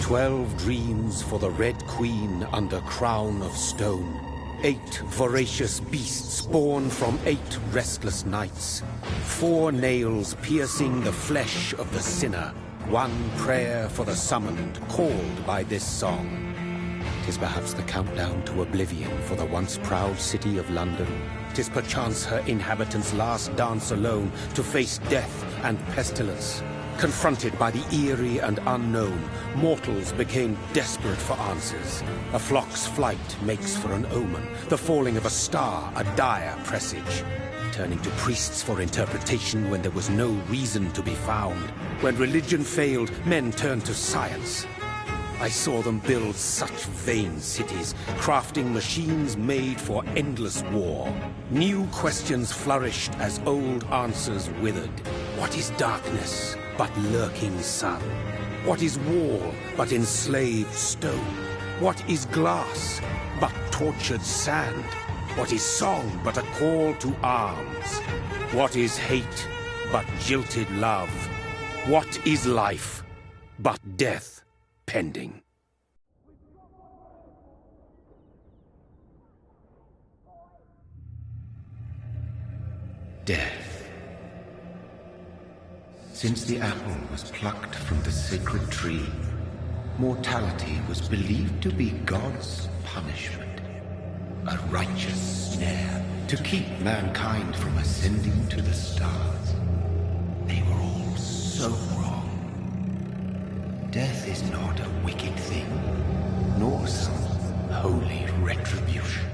12 dreams for the Red Queen under crown of stone. 8 voracious beasts born from 8 restless nights. 4 nails piercing the flesh of the sinner. 1 prayer for the summoned, called by this song. 'Tis perhaps the countdown to oblivion for the once proud city of London. 'Tis perchance her inhabitants' last dance alone to face death and pestilence. Confronted by the eerie and unknown, mortals became desperate for answers. A flock's flight makes for an omen, the falling of a star a dire presage. Turning to priests for interpretation when there was no reason to be found. When religion failed, men turned to science. I saw them build such vain cities, crafting machines made for endless war. New questions flourished as old answers withered. What is darkness but lurking sun? What is wall but enslaved stone? What is glass but tortured sand? What is song but a call to arms? What is hate but jilted love? What is life but death pending? Death. Since the apple was plucked from the sacred tree, mortality was believed to be God's punishment. A righteous snare to keep mankind from ascending to the stars. They were all so wrong. Death is not a wicked thing, nor some holy retribution.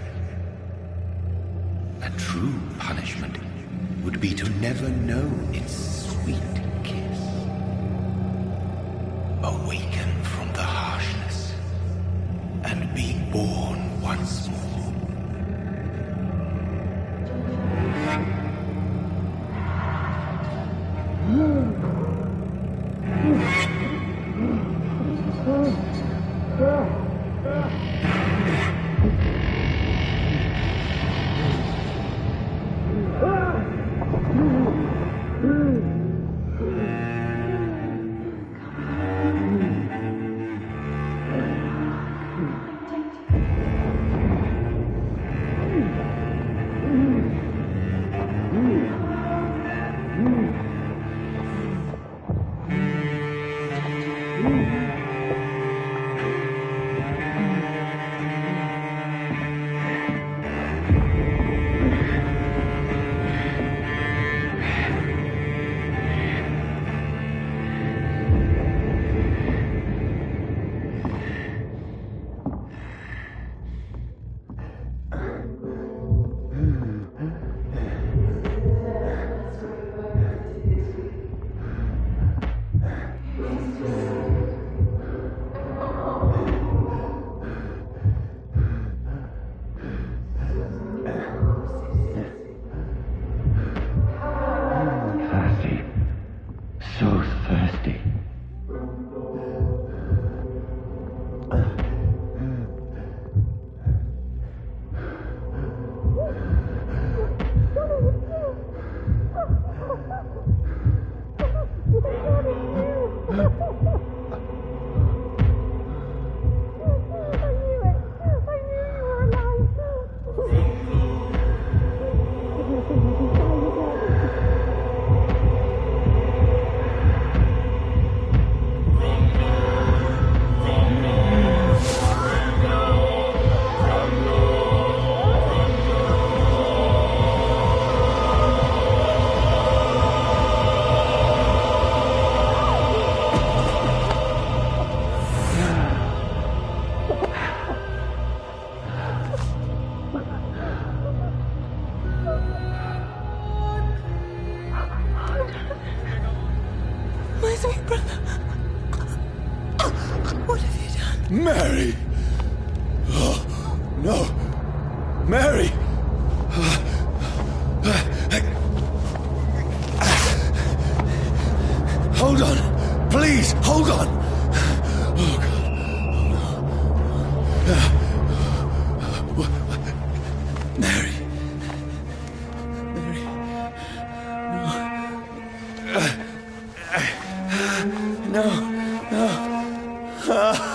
A true punishment would be to never know its sweet kiss. Awaken from the harshness and be born once more. Mary! Oh, no! Mary! Hold on! Please, hold on! Oh, God. Oh, no. Mary. Mary. No. No. No.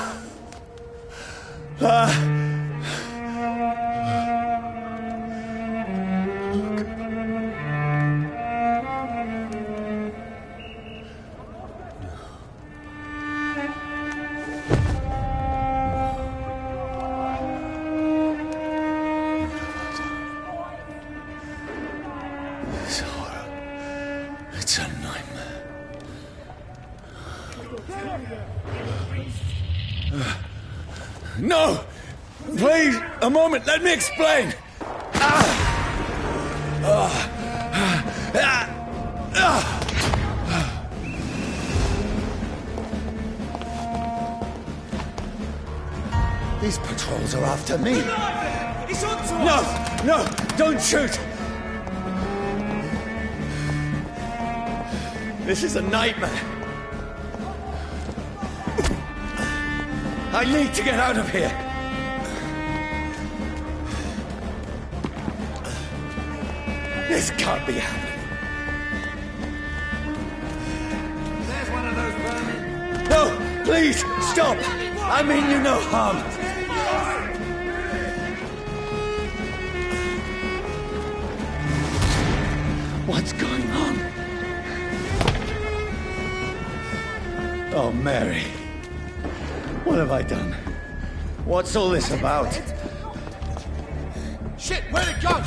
No! Please, a moment, let me explain! These patrols are after me. He's on to us! No! No! Don't shoot! This is a nightmare. I need to get out of here. This can't be happening. There's one of those vermin. No! Please! Stop! I mean you no harm. What's going on? Oh, Mary. What have I done? What's all this about? Shit, where'd it go?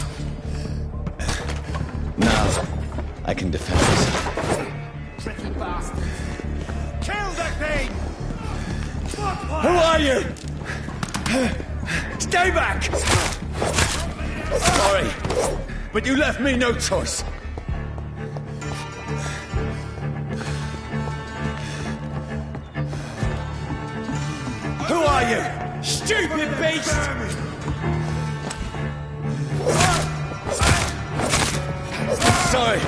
Now, I can defend myself. Tricky bastard. Kill that thing! Who are you? Stay back! Sorry, but you left me no choice. Who are you? Stupid beast! Sorry.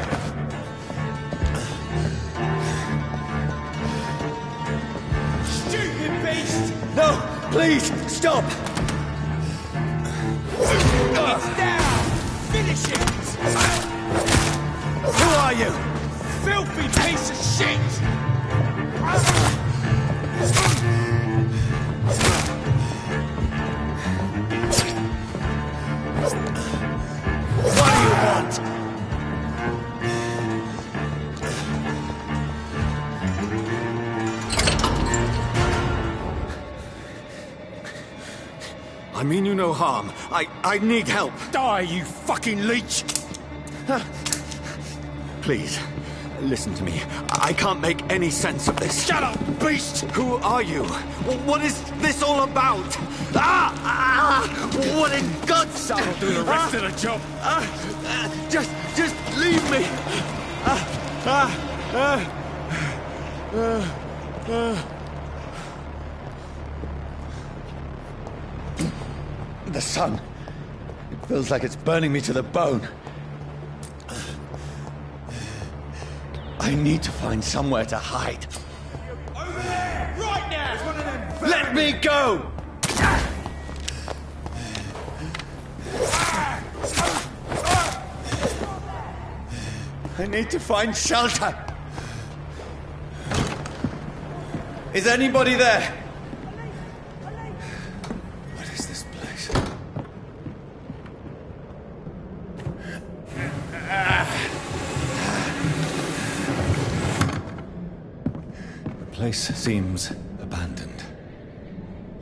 Stupid beast! No, please, stop! It's down! Finish it! Who are you? Filthy piece of shit! What do you want? I mean you no harm. I need help. Die, you fucking leech! Please, listen to me. I can't make any sense of this. Shut up, beast! Who are you? What is this all about? What in God's name? I'll do the rest of the job. Just leave me. The sun. It feels like it's burning me to the bone. I need to find somewhere to hide. Over there! Right now! It's one of them Let me go! I need to find shelter. Is anybody there? What is this place? The place seems abandoned.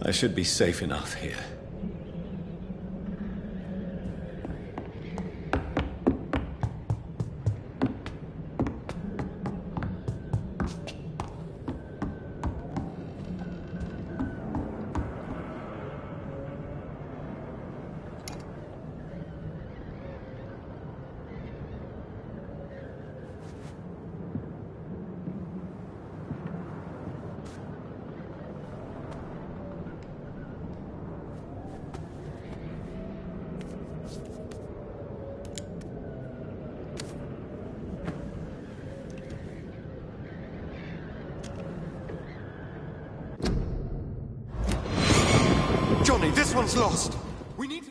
I should be safe enough here. Johnny, this one's lost. We need...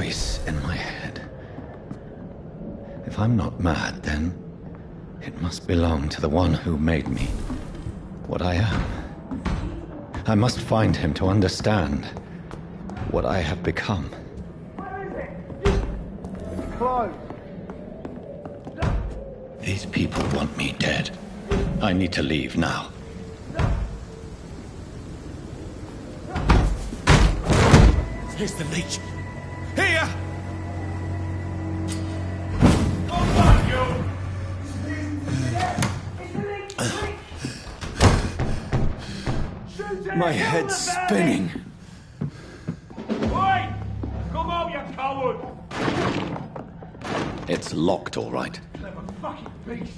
voice in my head. If I'm not mad, then it must belong to the one who made me what I am. I must find him to understand what I have become. Where is it? It's closed. These people want me dead. I need to leave now. Here's the leech. Here! My head's spinning. Wait! Come out, you coward! It's locked, all right. Clever fucking beasts!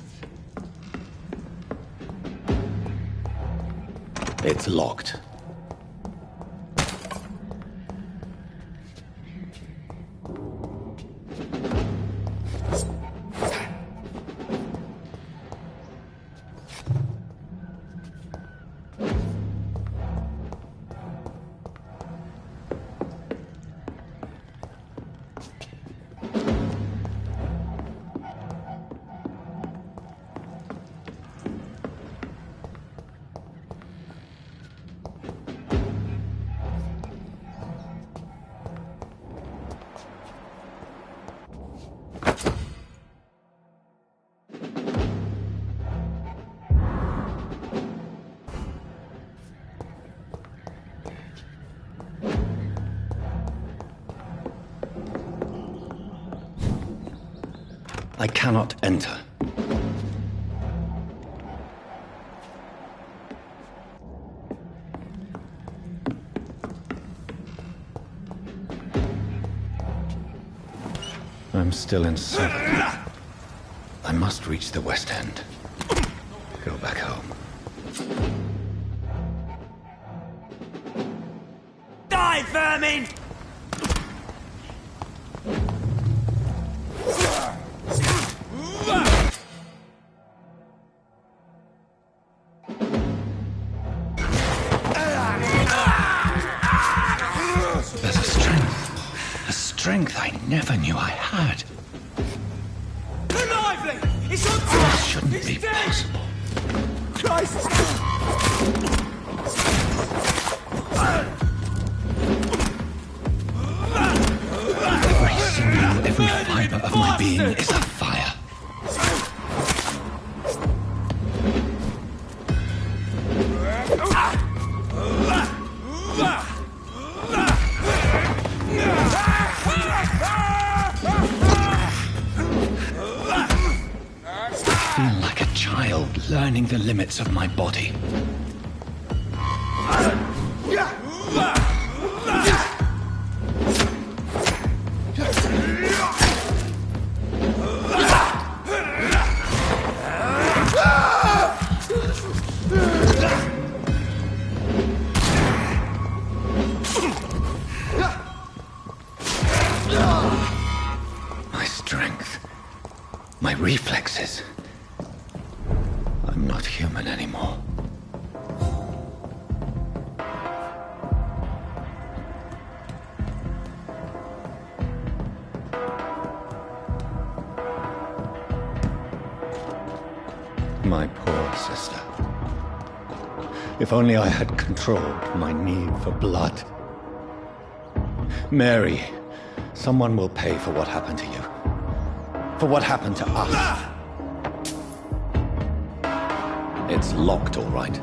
It's locked. I cannot enter. I'm still inside. I must reach the West End. Go back home. Die, vermin! There's a strength I never knew I had. Lively! It's on This top! shouldn't It's be dead! possible. Christ! Every fiber of my being is afire. I feel like a child learning the limits of my body. My strength, my reflexes. I'm not human anymore. My poor sister. If only I had controlled my need for blood. Mary, someone will pay for what happened to you. For what happened to us. It's locked, all right.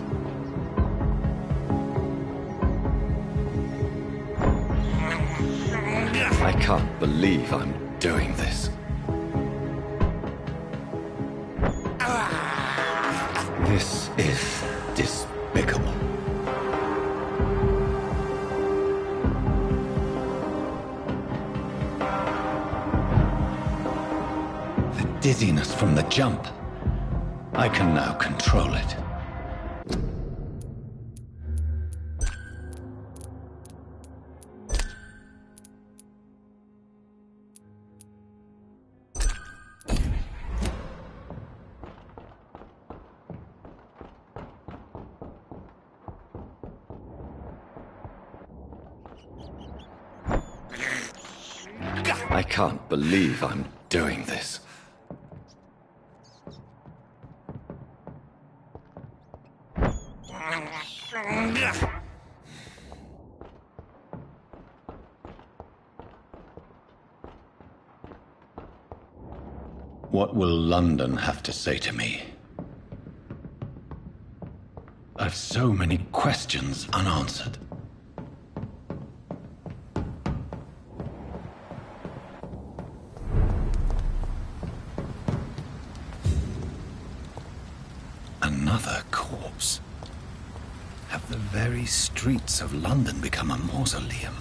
I can't believe I'm doing this. This is despicable. The dizziness from the jump. I can now control it. I can't believe I'm doing this. What will London have to say to me? I've so many questions unanswered. Another corpse. Have the very streets of London become a mausoleum?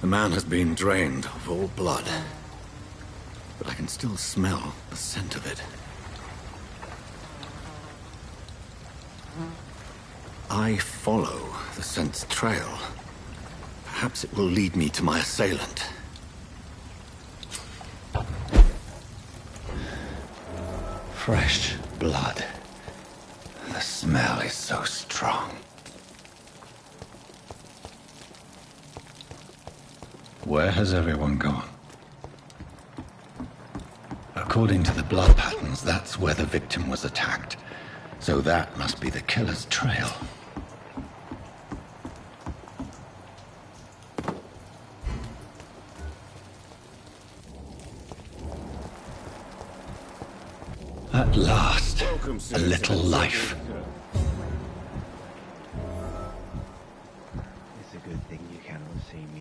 The man has been drained of all blood, but I can still smell the scent of it. I follow the scent's trail. Perhaps it will lead me to my assailant. Fresh blood. The smell is so strong. Where has everyone gone? According to the blood patterns, that's where the victim was attacked. So that must be the killer's trail. At last, a little life. It's a good thing you cannot see me.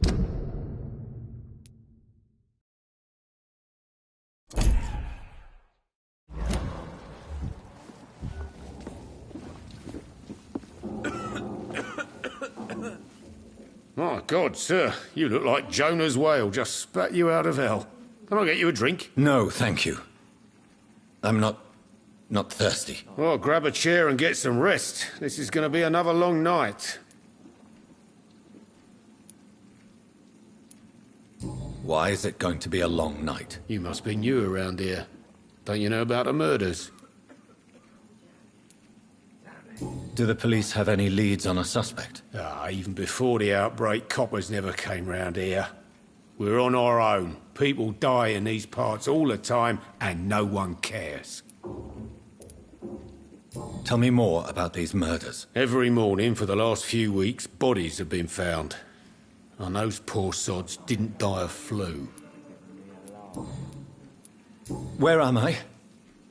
My God, sir, you look like Jonah's whale just spat you out of hell. Can I get you a drink? No, thank you. I'm not thirsty. Well, grab a chair and get some rest. This is going to be another long night. Why is it going to be a long night? You must be new around here. Don't you know about the murders? Do the police have any leads on a suspect? Even before the outbreak, coppers never came round here. We're on our own. People die in these parts all the time, and no one cares. Tell me more about these murders. Every morning for the last few weeks, bodies have been found. And those poor sods didn't die of flu. Where am I?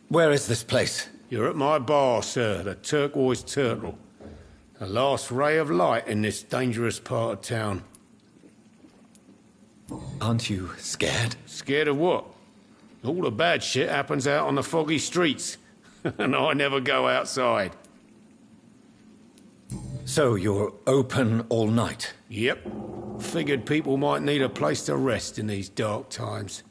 Where is this place? You're at my bar, sir, the Turquoise Turtle. The last ray of light in this dangerous part of town. Aren't you scared? Scared of what? All the bad shit happens out on the foggy streets. And I never go outside. So you're open all night? Yep. Figured people might need a place to rest in these dark times.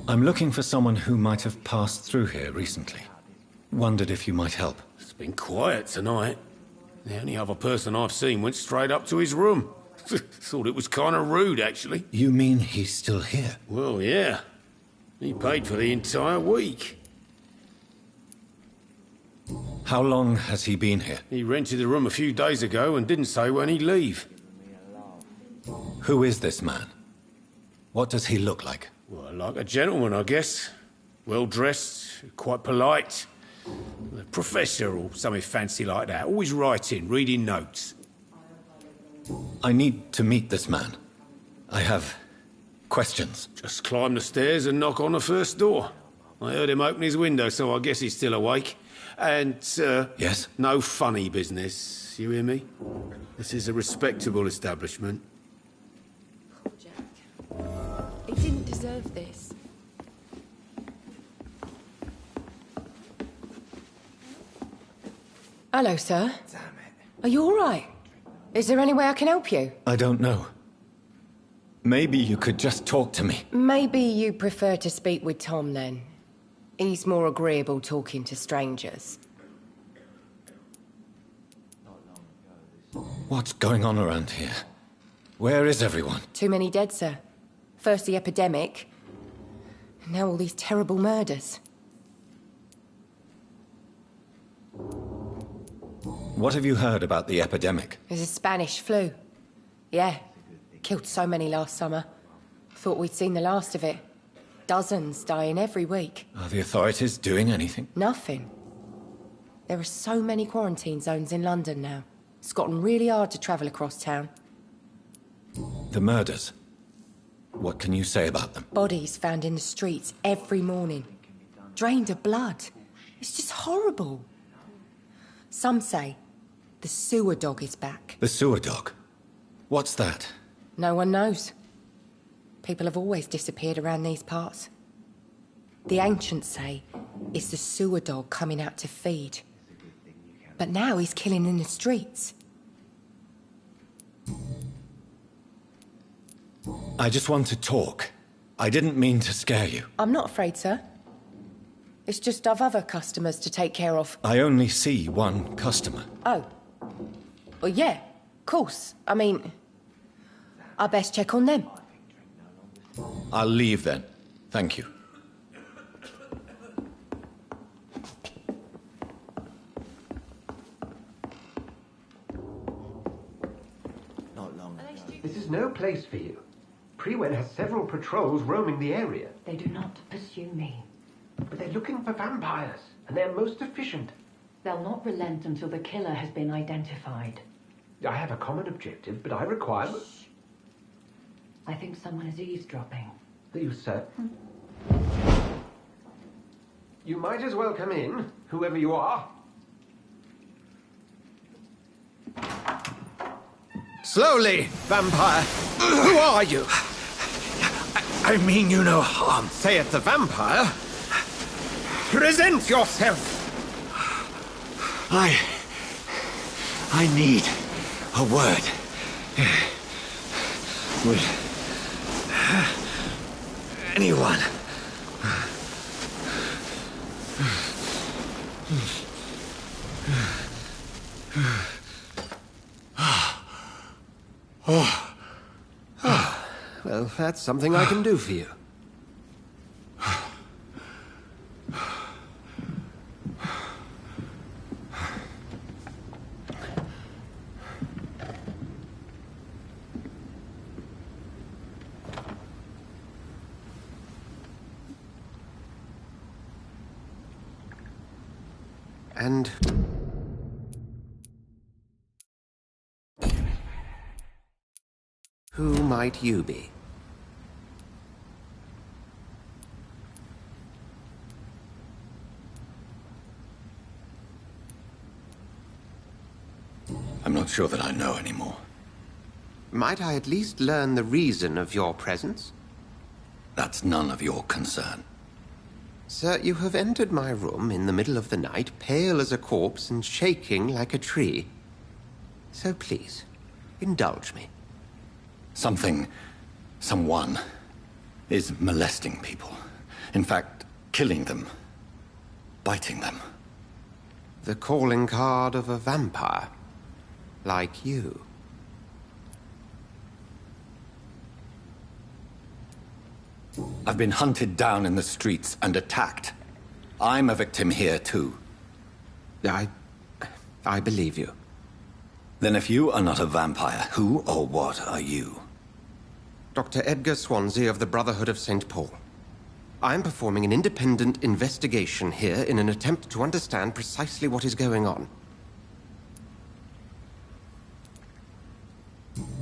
I'm looking for someone who might have passed through here recently. Wondered if you might help. It's been quiet tonight. The only other person I've seen went straight up to his room. Thought it was kind of rude, actually. You mean he's still here? Well, yeah. He paid for the entire week. How long has he been here? He rented the room a few days ago and didn't say when he'd leave. Who is this man? What does he look like? Well, like a gentleman, I guess. Well-dressed, quite polite. A professor or something fancy like that. Always writing, reading notes. I need to meet this man. I have questions. Just climb the stairs and knock on the first door. I heard him open his window, so I guess he's still awake. And, Yes? no funny business. You hear me? This is a respectable establishment. Jack. He didn't deserve this. Hello, sir. Damn it. Are you all right? Is there any way I can help you? I don't know. Maybe you could just talk to me. Maybe you prefer to speak with Tom, then. He's more agreeable talking to strangers. What's going on around here? Where is everyone? Too many dead, sir. First the epidemic, and now all these terrible murders. What have you heard about the epidemic? There's a Spanish flu. Yeah, killed so many last summer. Thought we'd seen the last of it. Dozens dying every week. Are the authorities doing anything? Nothing. There are so many quarantine zones in London now. It's gotten really hard to travel across town. The murders. What can you say about them? Bodies found in the streets every morning. Drained of blood. It's just horrible. Some say the sewer dog is back. The sewer dog? What's that? No one knows. People have always disappeared around these parts. The ancients say it's the sewer dog coming out to feed. But now he's killing in the streets. I just want to talk. I didn't mean to scare you. I'm not afraid, sir. It's just I've other customers to take care of. I only see one customer. Oh. Well, yeah, of course. I mean, I best check on them. I'll leave then. Thank you. Not long ago. This is no place for you. Prewen has several patrols roaming the area. They do not pursue me. But they're looking for vampires, and they're most efficient. They'll not relent until the killer has been identified. I have a common objective, but I require... I think someone is eavesdropping. Are you certain? You might as well come in, whoever you are. Slowly, vampire. Who are you? I mean you no harm. Say it's a vampire. Present yourself. I need a word. Will anyone? Well, that's something I can do for you. And... who might you be? I'm not sure that I know anymore. Might I at least learn the reason of your presence? That's none of your concern. Sir, you have entered my room in the middle of the night, pale as a corpse and shaking like a tree. So please, indulge me. Someone is molesting people. In fact, killing them. Biting them. The calling card of a vampire. Like you. I've been hunted down in the streets and attacked. I'm a victim here, too. I believe you. Then if you are not a vampire, who or what are you? Dr. Edgar Swansea of the Brotherhood of St. Paul. I'm performing an independent investigation here in an attempt to understand precisely what is going on.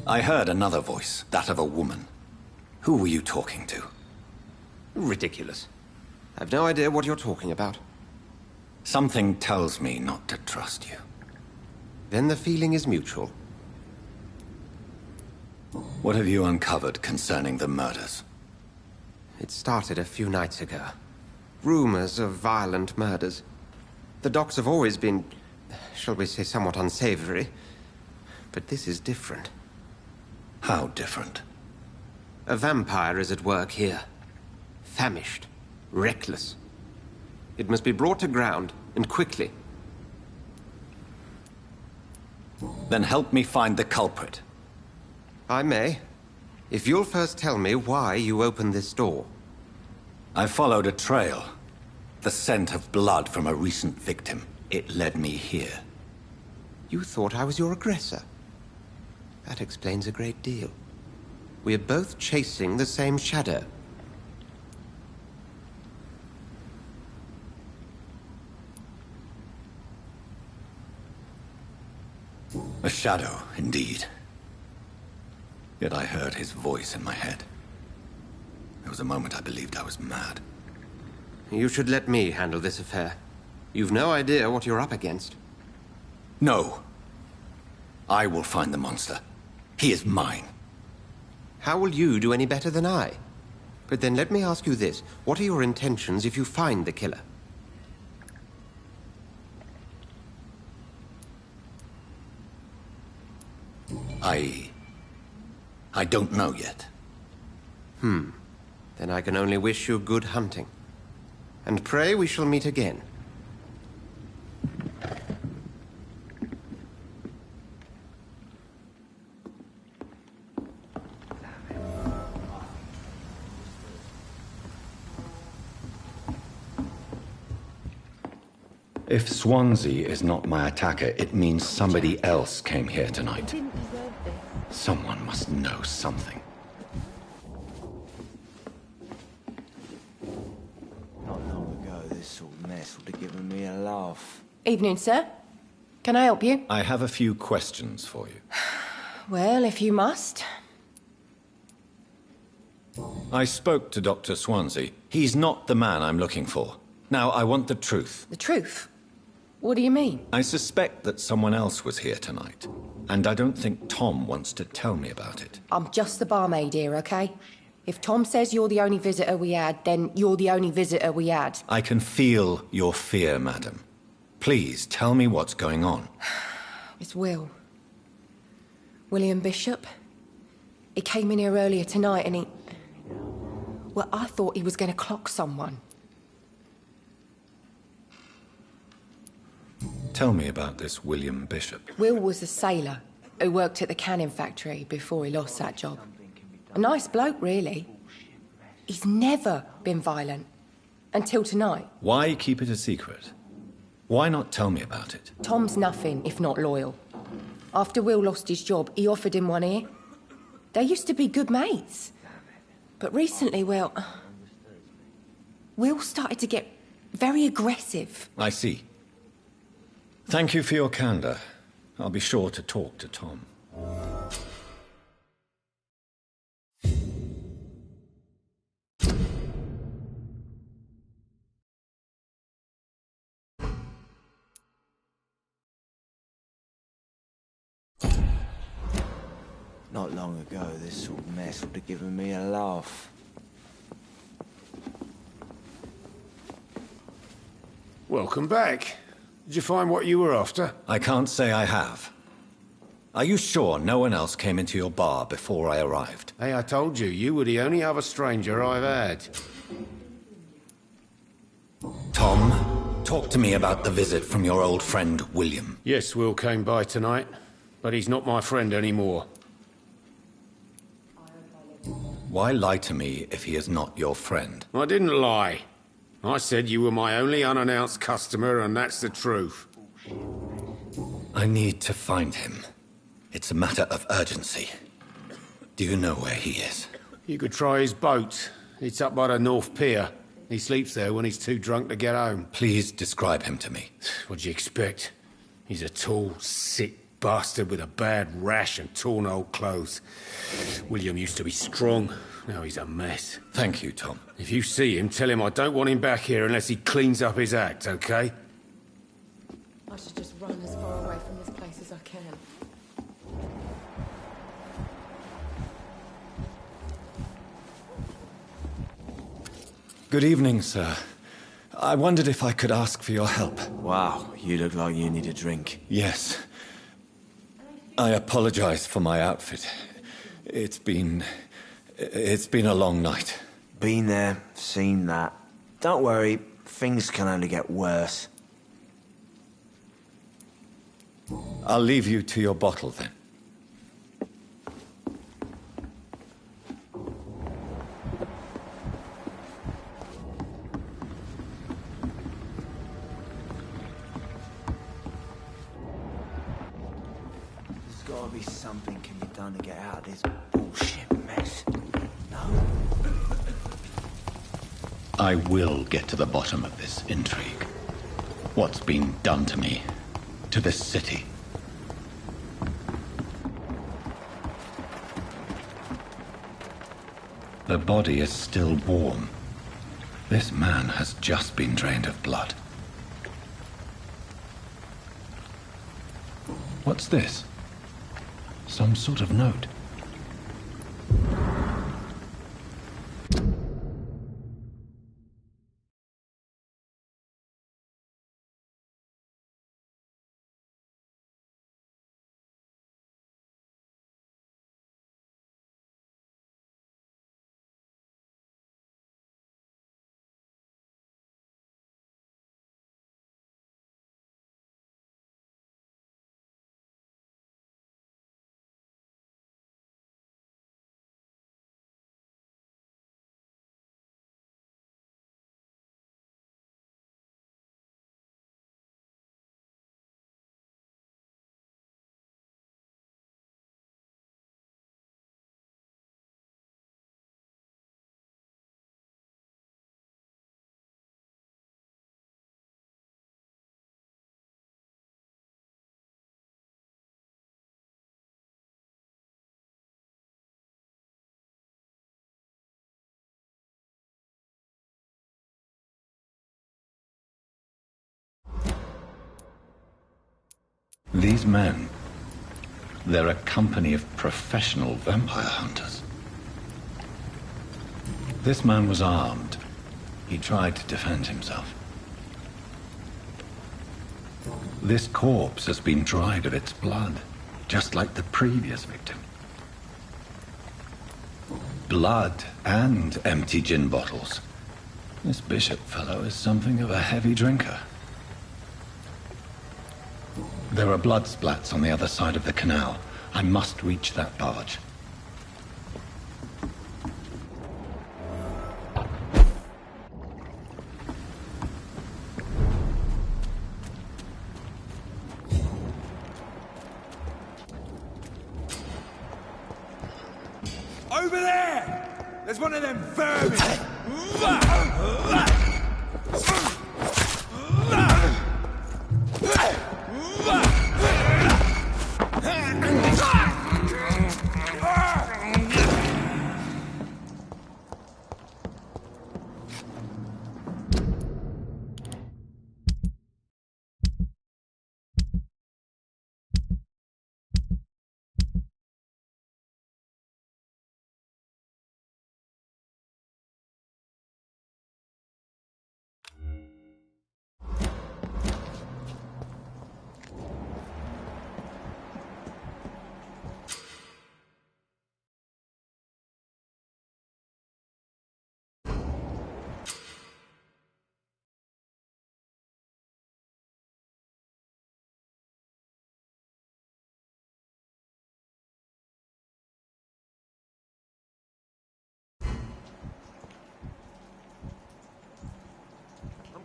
I heard another voice, that of a woman. Who were you talking to? Ridiculous. I've no idea what you're talking about. Something tells me not to trust you. Then the feeling is mutual. What have you uncovered concerning the murders? It started a few nights ago. Rumors of violent murders. The docks have always been, shall we say, somewhat unsavory. But this is different. How different? A vampire is at work here. Famished. Reckless. It must be brought to ground, and quickly. Then help me find the culprit. I may. If you'll first tell me why you opened this door. I followed a trail. The scent of blood from a recent victim. It led me here. You thought I was your aggressor. That explains a great deal. We're both chasing the same shadow. A shadow, indeed. Yet I heard his voice in my head. There was a moment I believed I was mad. You should let me handle this affair. You've no idea what you're up against. No. I will find the monster. He is mine. How will you do any better than I? But then let me ask you this. What are your intentions if you find the killer? I don't know yet. Then I can only wish you good hunting. And pray we shall meet again. If Swansea is not my attacker, it means somebody else came here tonight. Someone must know something. Not long ago, this sort of mess would have given me a laugh. Evening, sir. Can I help you? I have a few questions for you. Well, if you must. I spoke to Dr. Swansea. He's not the man I'm looking for. Now, I want the truth. The truth? What do you mean? I suspect that someone else was here tonight, and I don't think Tom wants to tell me about it. I'm just the barmaid here, okay? If Tom says you're the only visitor we had, then you're the only visitor we had. I can feel your fear, madam. Please, tell me what's going on. It's Will. William Bishop. He came in here earlier tonight and he... Well, I thought he was going to clock someone. Tell me about this William Bishop. Will was a sailor who worked at the canning factory before he lost that job. A nice bloke, really. He's never been violent. Until tonight. Why keep it a secret? Why not tell me about it? Tom's nothing if not loyal. After Will lost his job, he offered him one here. They used to be good mates. But recently, well... Will started to get very aggressive. I see. Thank you for your candor. I'll be sure to talk to Tom. Not long ago, this sort of mess would have given me a laugh. Welcome back. Did you find what you were after? I can't say I have. Are you sure no one else came into your bar before I arrived? Hey, I told you, you were the only other stranger I've had. Tom, talk to me about the visit from your old friend, William. Yes, Will came by tonight, but he's not my friend anymore. Why lie to me if he is not your friend? I didn't lie. I said you were my only unannounced customer, and that's the truth. I need to find him. It's a matter of urgency. Do you know where he is? You could try his boat. It's up by the North Pier. He sleeps there when he's too drunk to get home. Please describe him to me. What'd you expect? He's a tall, sick bastard with a bad rash and torn old clothes. William used to be strong. Now he's a mess. Thank you, Tom. If you see him, tell him I don't want him back here unless he cleans up his act, okay? I should just run as far away from this place as I can. Good evening, sir. I wondered if I could ask for your help. Wow, you look like you need a drink. Yes. I apologize for my outfit. It's been a long night. Been there, seen that. Don't worry, things can only get worse. I'll leave you to your bottle, then. There's gotta be something can be done to get out of this bullshit mess. No? I will get to the bottom of this intrigue. What's been done to me, to this city. The body is still warm. This man has just been drained of blood. What's this? Some sort of note. These men, they're a company of professional vampire hunters. This man was armed. He tried to defend himself. This corpse has been dried of its blood, just like the previous victim. Blood and empty gin bottles. This bishop fellow is something of a heavy drinker. There are blood splats on the other side of the canal. I must reach that barge. Over there! There's one of them vermin!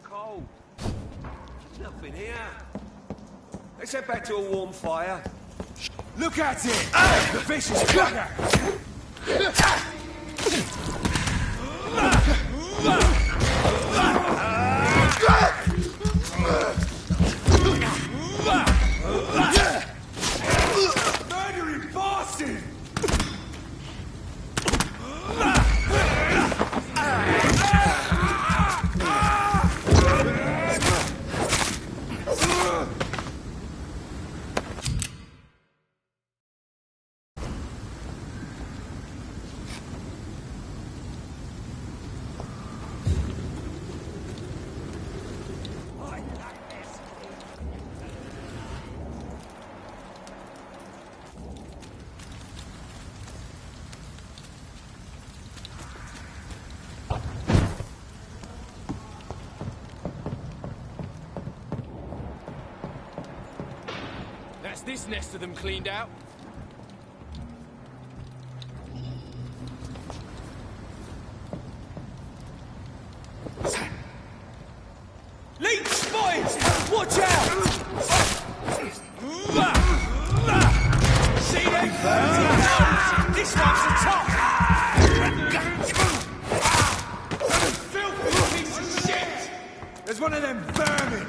Cold. There's nothing here. Let's head back to a warm fire. Look at it! The vicious bugger! Murdering bastard! That's this nest of them cleaned out. Leech spines! Watch out! See them birds? This one's the top! Filthy piece of shit! There's one of them vermin!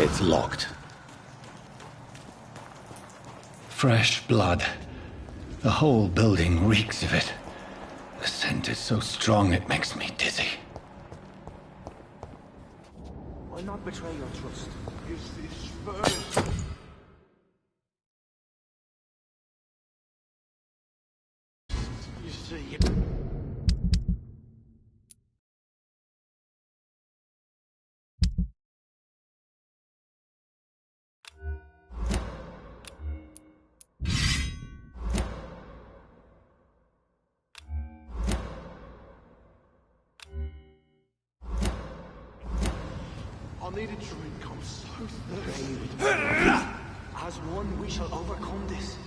It's locked. Fresh blood. The whole building reeks of it. The scent is so strong it makes me dizzy. Why not betray your trust? Is this first? You see... I need a drink, I'm so thirsty. As one, we shall overcome this.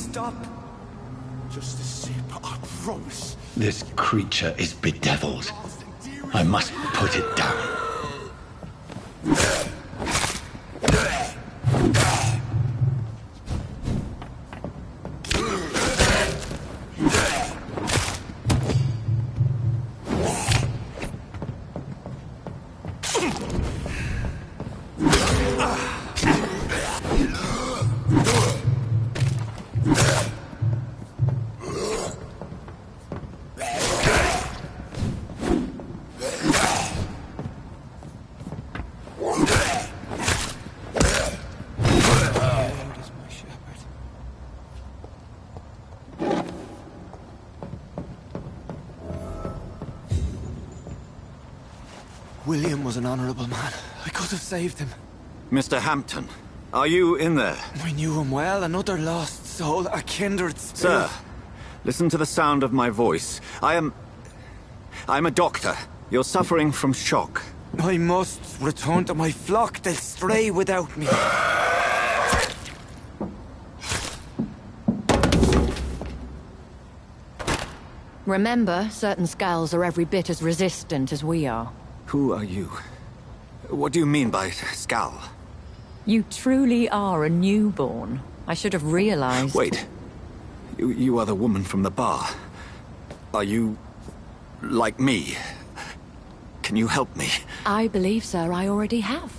stop. Just a sip, I promise. This creature is bedeviled. I must put it down. William was an honorable man. I could have saved him. Mr. Hampton, are you in there? I knew him well, another lost soul, a kindred spirit. Sir, listen to the sound of my voice. I'm a doctor. You're suffering from shock. I must return to my flock. They'll stray without me. Remember, certain skulls are every bit as resistant as we are. Who are you? What do you mean by skull? You truly are a newborn. I should have realized. Wait. You are the woman from the bar. Are you... like me? Can you help me? I believe, sir, I already have.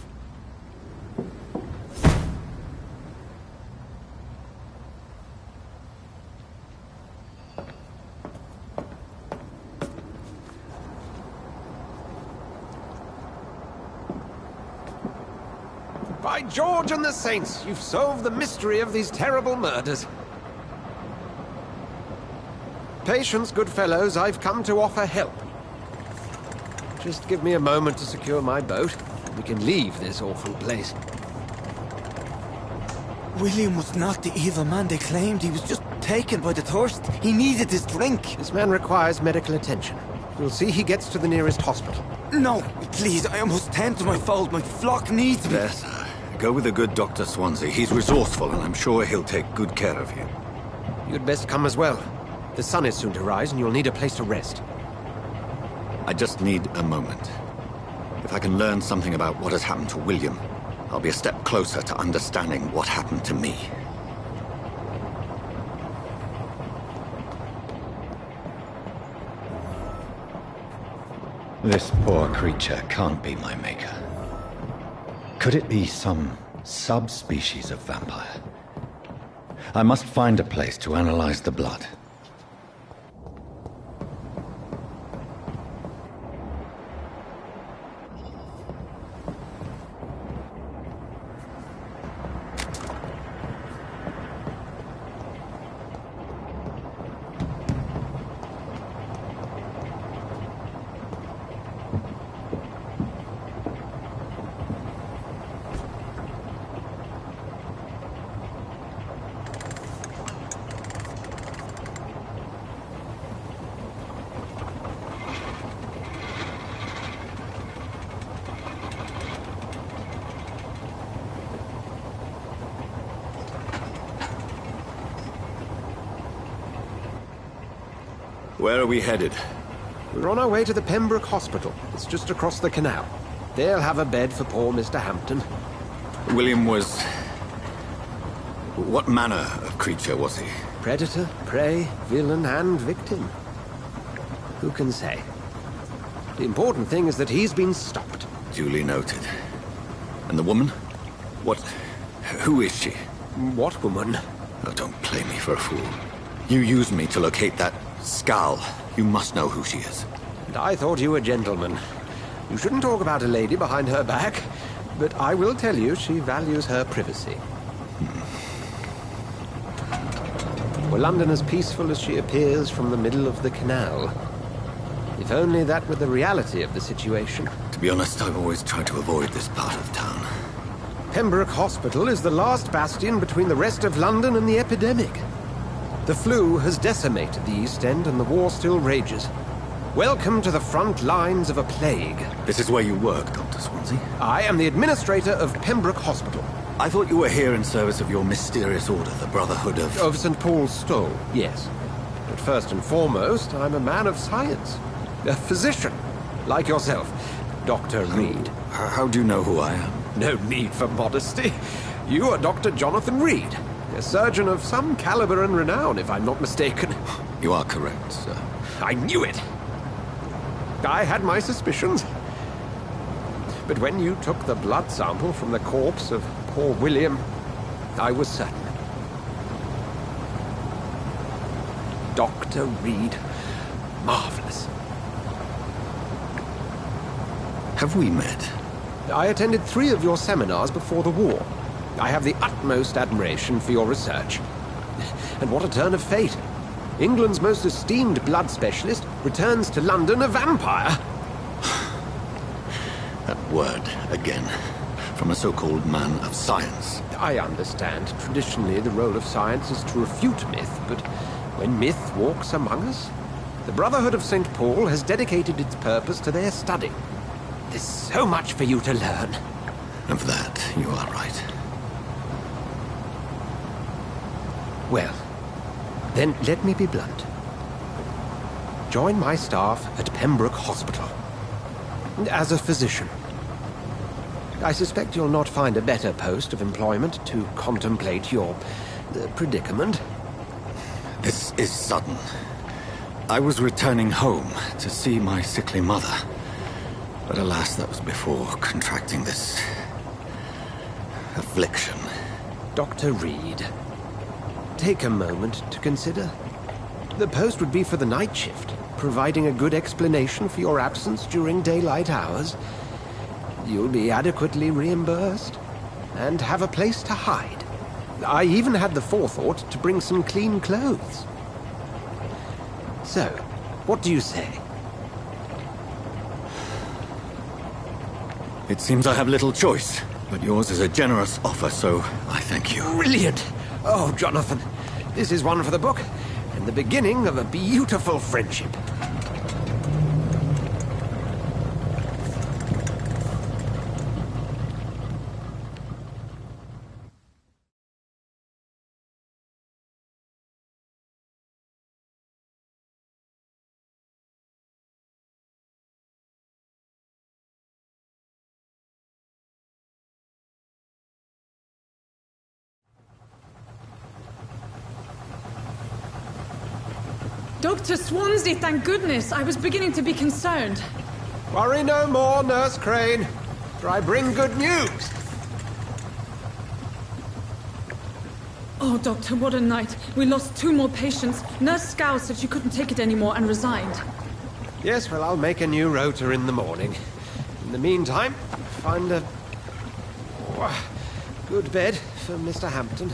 By George and the Saints, you've solved the mystery of these terrible murders. Patience, good fellows, I've come to offer help. Just give me a moment to secure my boat, and we can leave this awful place. William was not the evil man they claimed. He was just taken by the thirst. He needed his drink. This man requires medical attention. We'll see he gets to the nearest hospital. No, please, I must tend to my fold. My flock needs me. Yes, sir. Go with the good Dr. Swansea. He's resourceful, and I'm sure he'll take good care of you. You'd best come as well. The sun is soon to rise, and you'll need a place to rest. I just need a moment. If I can learn something about what has happened to William, I'll be a step closer to understanding what happened to me. This poor creature can't be my maker. Could it be some subspecies of vampire? I must find a place to analyze the blood. Where are we headed? We're on our way to the Pembroke Hospital. It's just across the canal. They'll have a bed for poor Mr. Hampton. William was... what manner of creature was he? Predator, prey, villain, and victim. Who can say? The important thing is that he's been stopped. Duly noted. And the woman? What... who is she? What woman? Oh, don't play me for a fool. You used me to locate that skull. You must know who she is. And I thought you a gentleman. You shouldn't talk about a lady behind her back, but I will tell you she values her privacy. Were London as peaceful as she appears from the middle of the canal? If only that were the reality of the situation. To be honest, I've always tried to avoid this part of town. Pembroke Hospital is the last bastion between the rest of London and the epidemic. The flu has decimated the East End and the war still rages. Welcome to the front lines of a plague. This is where you work, Dr. Swansea? I am the administrator of Pembroke Hospital. I thought you were here in service of your mysterious order, the Brotherhood of... Of St. Paul's Stole, yes. But first and foremost, I'm a man of science. A physician, like yourself, Dr. Reed. How do you know who I am? No need for modesty. You are Dr. Jonathan Reed, a surgeon of some caliber and renown, if I'm not mistaken. You are correct, sir. I knew it! I had my suspicions. But when you took the blood sample from the corpse of poor William, I was certain. Dr. Reed. Marvelous. Have we met? I attended 3 of your seminars before the war. I have the utmost admiration for your research. And what a turn of fate. England's most esteemed blood specialist returns to London a vampire. That word, again. From a so-called man of science. I understand. Traditionally, the role of science is to refute myth, but when myth walks among us, the Brotherhood of St. Paul has dedicated its purpose to their study. There's so much for you to learn. Of that, you are right. Well, then let me be blunt. Join my staff at Pembroke Hospital. As a physician. I suspect you'll not find a better post of employment to contemplate your predicament. This is sudden. I was returning home to see my sickly mother. But alas, that was before contracting this... affliction. Dr. Reed, take a moment to consider. The post would be for the night shift, providing a good explanation for your absence during daylight hours. You'll be adequately reimbursed, and have a place to hide. I even had the forethought to bring some clean clothes. So, what do you say? It seems I have little choice, but yours is a generous offer, so I thank you. Brilliant! Oh, Jonathan, this is one for the book, and the beginning of a beautiful friendship. Dr. Swansea, thank goodness. I was beginning to be concerned. Worry no more, Nurse Crane, for I bring good news. Oh, Doctor, what a night. We lost 2 more patients. Nurse Scow said she couldn't take it anymore and resigned. Yes, well, I'll make a new rota in the morning. In the meantime, find a... good bed for Mr. Hampton.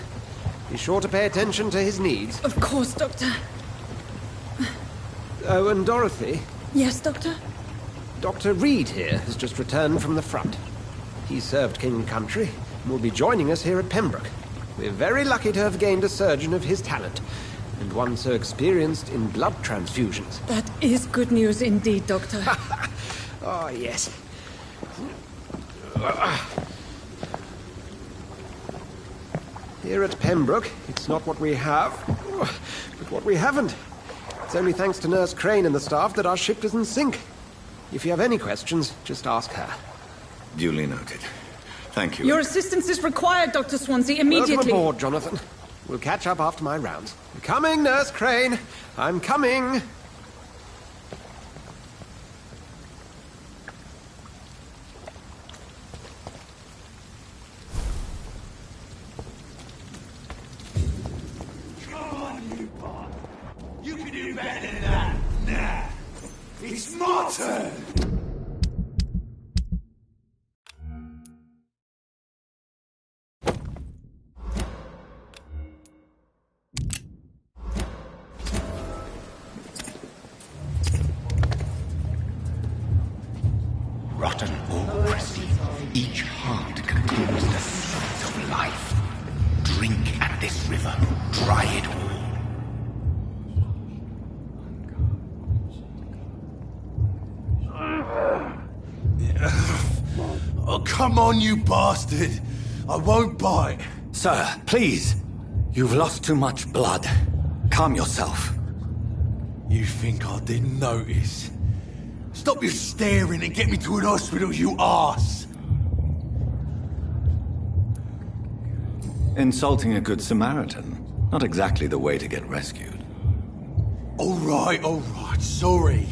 Be sure to pay attention to his needs. Of course, Doctor. Oh, and Dorothy? Yes, Doctor? Dr. Reed here has just returned from the front. He served King and Country and will be joining us here at Pembroke. We're very lucky to have gained a surgeon of his talent, and one so experienced in blood transfusions. That is good news indeed, Doctor. Oh, yes. Here at Pembroke, it's not what we have, but what we haven't. It's only thanks to Nurse Crane and the staff that our ship doesn't sink. If you have any questions, just ask her. Duly noted. Thank you. Your assistance is required, Dr. Swansea, immediately. Welcome aboard, Jonathan. We'll catch up after my rounds. I'm coming, Nurse Crane. I'm coming. Come on, you bot. You can do better than that. Nah. It's my turn. Rotten or pristine, each heart contains the seeds of life. Drink at this river, try it all. Oh, come on, you bastard! I won't bite. Sir, please. You've lost too much blood. Calm yourself. You think I didn't notice? Stop your staring and get me to an hospital, you arse! Insulting a good Samaritan. Not exactly the way to get rescued. All right, sorry.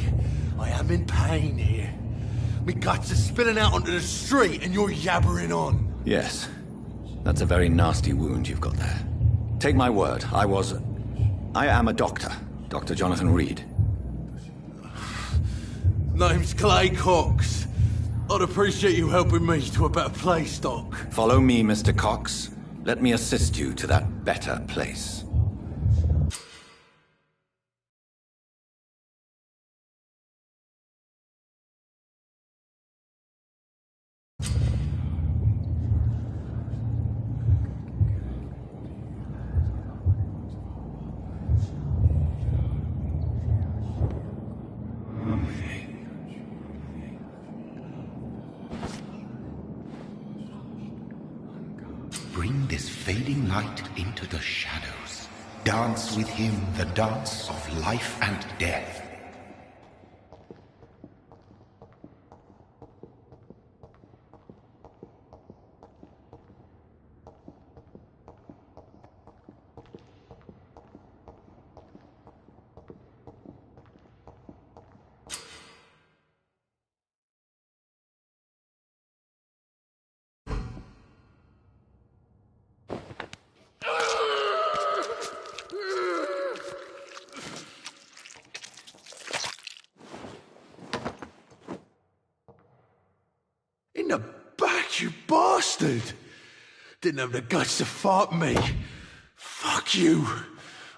I am in pain here. Me guts are spilling out onto the street and you're yabbering on. Yes. That's a very nasty wound you've got there. Take my word, I am a doctor. Dr. Jonathan Reed. Name's Clay Cox. I'd appreciate you helping me to a better place, Doc. Follow me, Mr. Cox. Let me assist you to that better place. Bring this fading light into the shadows. Dance with him the dance of life and death. In the back, you bastard! Didn't have the guts to fight me. Fuck you.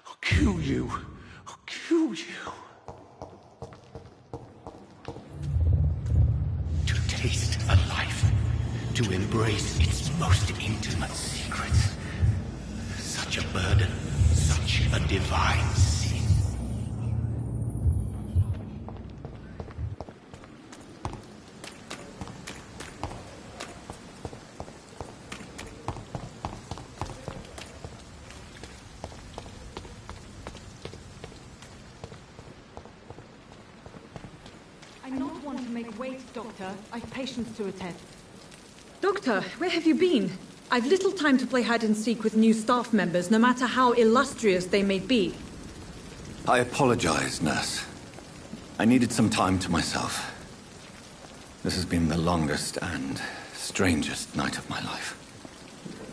I'll kill you. I'll kill you. To taste a life, to embrace its most intimate secrets. Such a burden, such a divine sin. I not want to make wait, Doctor. I've patients to attend. Doctor, where have you been? I've little time to play hide and seek with new staff members, no matter how illustrious they may be. I apologize, nurse. I needed some time to myself. This has been the longest and strangest night of my life.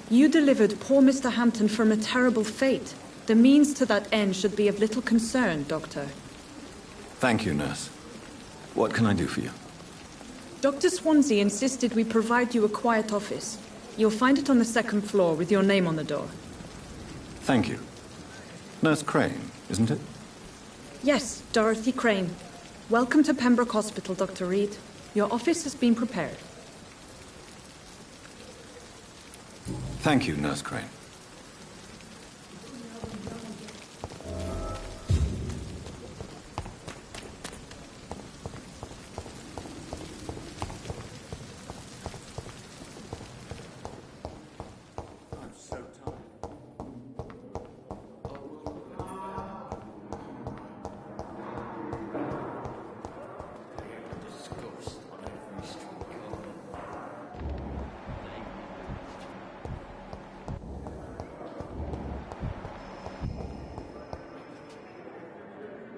You delivered poor Mr. Hampton from a terrible fate. The means to that end should be of little concern, Doctor. Thank you, nurse. What can I do for you? Dr. Swansea insisted we provide you a quiet office. You'll find it on the second floor with your name on the door. Thank you. Nurse Crane, isn't it? Yes, Dorothy Crane. Welcome to Pembroke Hospital, Dr. Reed. Your office has been prepared. Thank you, Nurse Crane.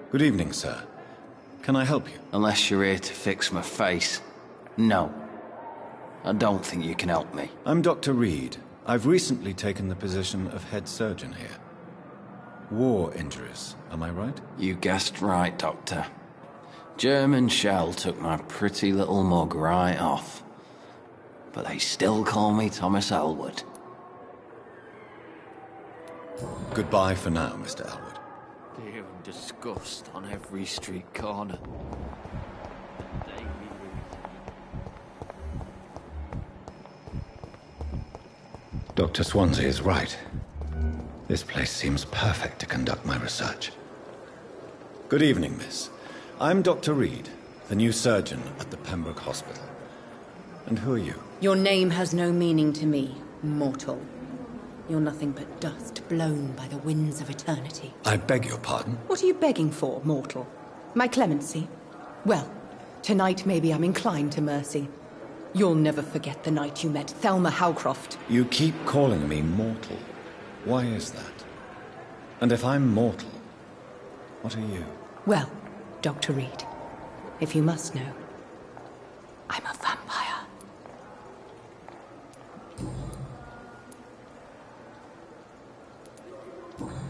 Good evening, sir. Can I help you? Unless you're here to fix my face. No. I don't think you can help me. I'm Dr. Reed. I've recently taken the position of head surgeon here. War injuries, am I right? You guessed right, Doctor. German shell took my pretty little mug right off. But they still call me Thomas Elwood. Goodbye for now, Mr. Elwood. Fear and disgust on every street corner. Dr. Swansea is right. This place seems perfect to conduct my research. Good evening, miss. I'm Dr. Reed, the new surgeon at the Pembroke Hospital. And who are you? Your name has no meaning to me. Mortal. You're nothing but dust blown by the winds of eternity. I beg your pardon? What are you begging for, mortal? My clemency? Well, tonight maybe I'm inclined to mercy. You'll never forget the night you met Thelma Howcroft. You keep calling me mortal. Why is that? And if I'm mortal, what are you? Well, Dr. Reed, if you must know, I'm a vampire.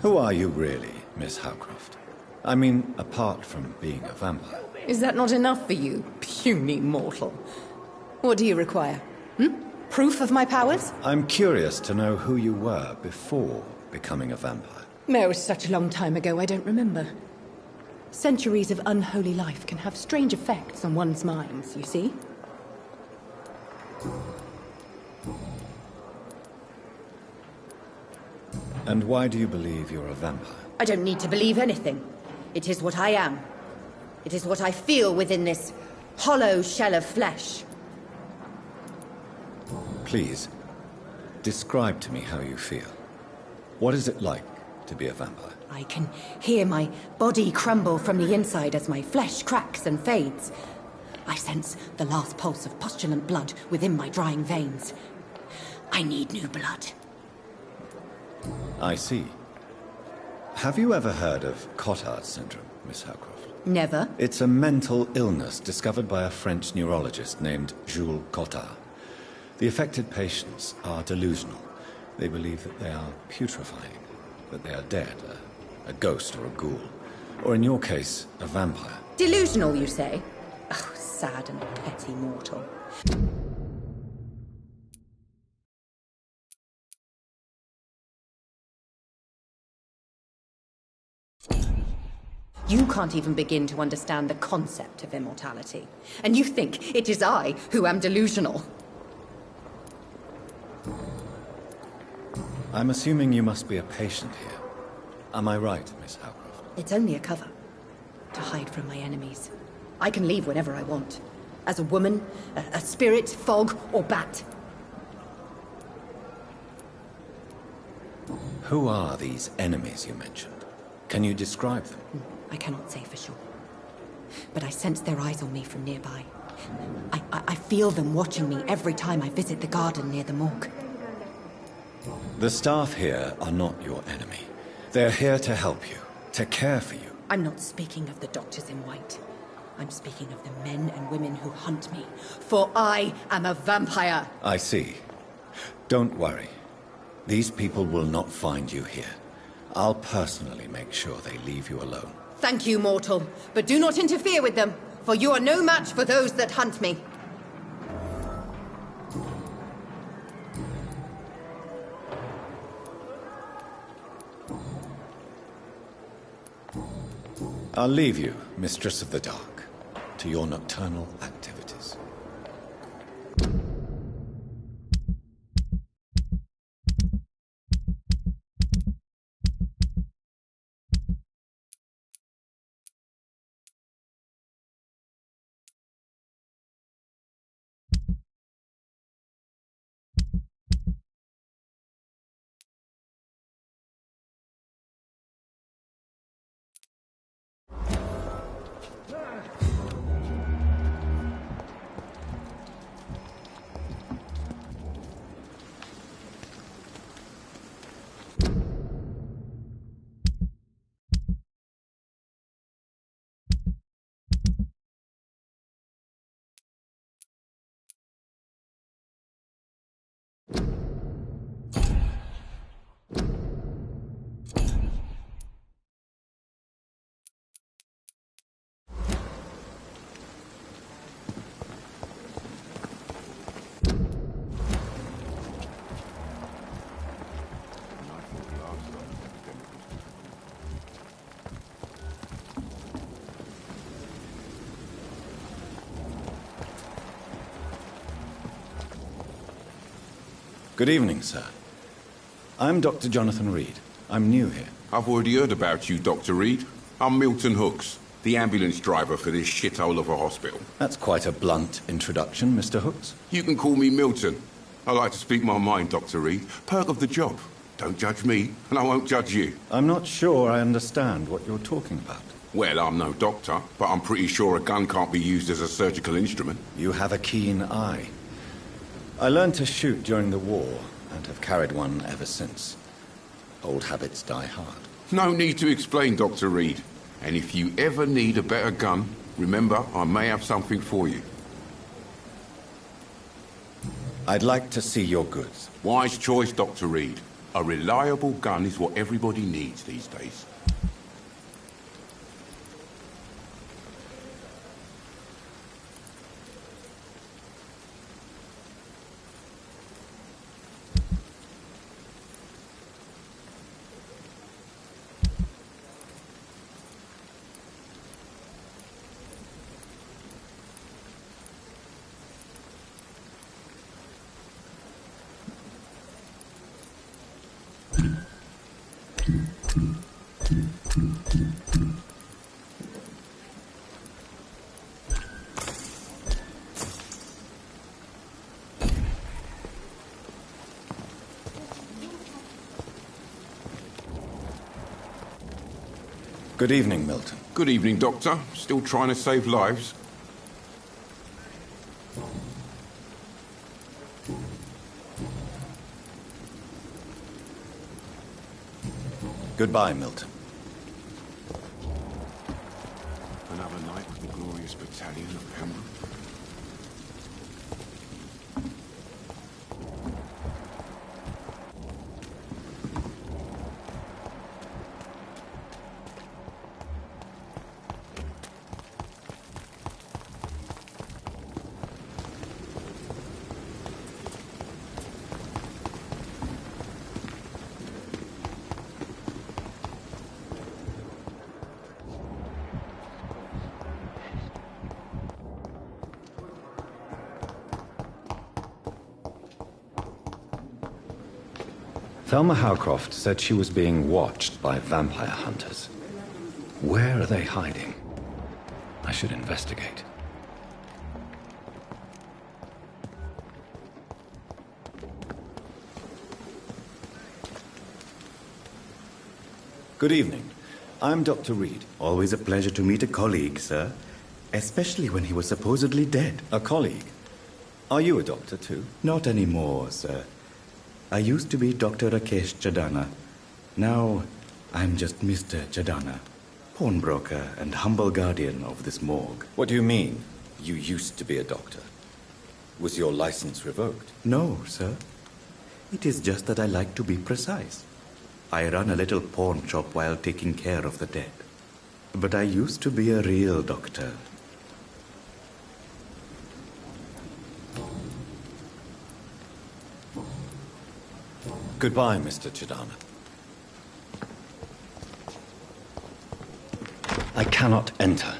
Who are you really, Miss Howcroft? I mean, apart from being a vampire. Is that not enough for you, puny mortal? What do you require? Proof of my powers? I'm curious to know who you were before becoming a vampire. It was such a long time ago, I don't remember. Centuries of unholy life can have strange effects on one's minds, you see? And why do you believe you're a vampire? I don't need to believe anything. It is what I am. It is what I feel within this hollow shell of flesh. Please, describe to me how you feel. What is it like to be a vampire? I can hear my body crumble from the inside as my flesh cracks and fades. I sense the last pulse of postulant blood within my drying veins. I need new blood. I see. Have you ever heard of Cotard syndrome, Miss Howcroft? Never. It's a mental illness discovered by a French neurologist named Jules Cotard. The affected patients are delusional. They believe that they are putrefying, that they are dead, a ghost or a ghoul. Or in your case, a vampire. Delusional, you say? Oh, sad and petty mortal. You can't even begin to understand the concept of immortality. And you think it is I who am delusional. I'm assuming you must be a patient here. Am I right, Miss Howcroft? It's only a cover. To hide from my enemies. I can leave whenever I want. As a woman, a spirit, fog, or bat. Who are these enemies you mentioned? Can you describe them? I cannot say for sure. But I sense their eyes on me from nearby. I feel them watching me every time I visit the garden near the morgue. The staff here are not your enemy. They're here to help you, to care for you. I'm not speaking of the doctors in white. I'm speaking of the men and women who hunt me. For I am a vampire. I see. Don't worry. These people will not find you here. I'll personally make sure they leave you alone. Thank you, mortal. But do not interfere with them, for you are no match for those that hunt me. I'll leave you, Mistress of the Dark, to your nocturnal activities. Good evening, sir. I'm Dr. Jonathan Reed. I'm new here. I've already heard about you, Dr. Reed. I'm Milton Hooks, the ambulance driver for this shithole of a hospital. That's quite a blunt introduction, Mr. Hooks. You can call me Milton. I like to speak my mind, Dr. Reed. Perk of the job. Don't judge me, and I won't judge you. I'm not sure I understand what you're talking about. Well, I'm no doctor, but I'm pretty sure a gun can't be used as a surgical instrument. You have a keen eye. I learned to shoot during the war, and have carried one ever since. Old habits die hard. No need to explain, Dr. Reed. And if you ever need a better gun, remember, I may have something for you. I'd like to see your goods. Wise choice, Dr. Reed. A reliable gun is what everybody needs these days. Good evening, Milton. Good evening, Doctor. Still trying to save lives? Goodbye, Milton. Another night with the glorious battalion of Pembroke. Thelma Howcroft said she was being watched by vampire hunters. Where are they hiding? I should investigate. Good evening. I'm Dr. Reed. Always a pleasure to meet a colleague, sir. Especially when he was supposedly dead. A colleague? Are you a doctor, too? Not anymore, sir. I used to be Dr. Rakesh Chadana. Now, I'm just Mr. Chadana, pawnbroker and humble guardian of this morgue. What do you mean, you used to be a doctor? Was your license revoked? No, sir. It is just that I like to be precise. I run a little pawn shop while taking care of the dead. But I used to be a real doctor. Goodbye, Mr. Chadana. I cannot enter.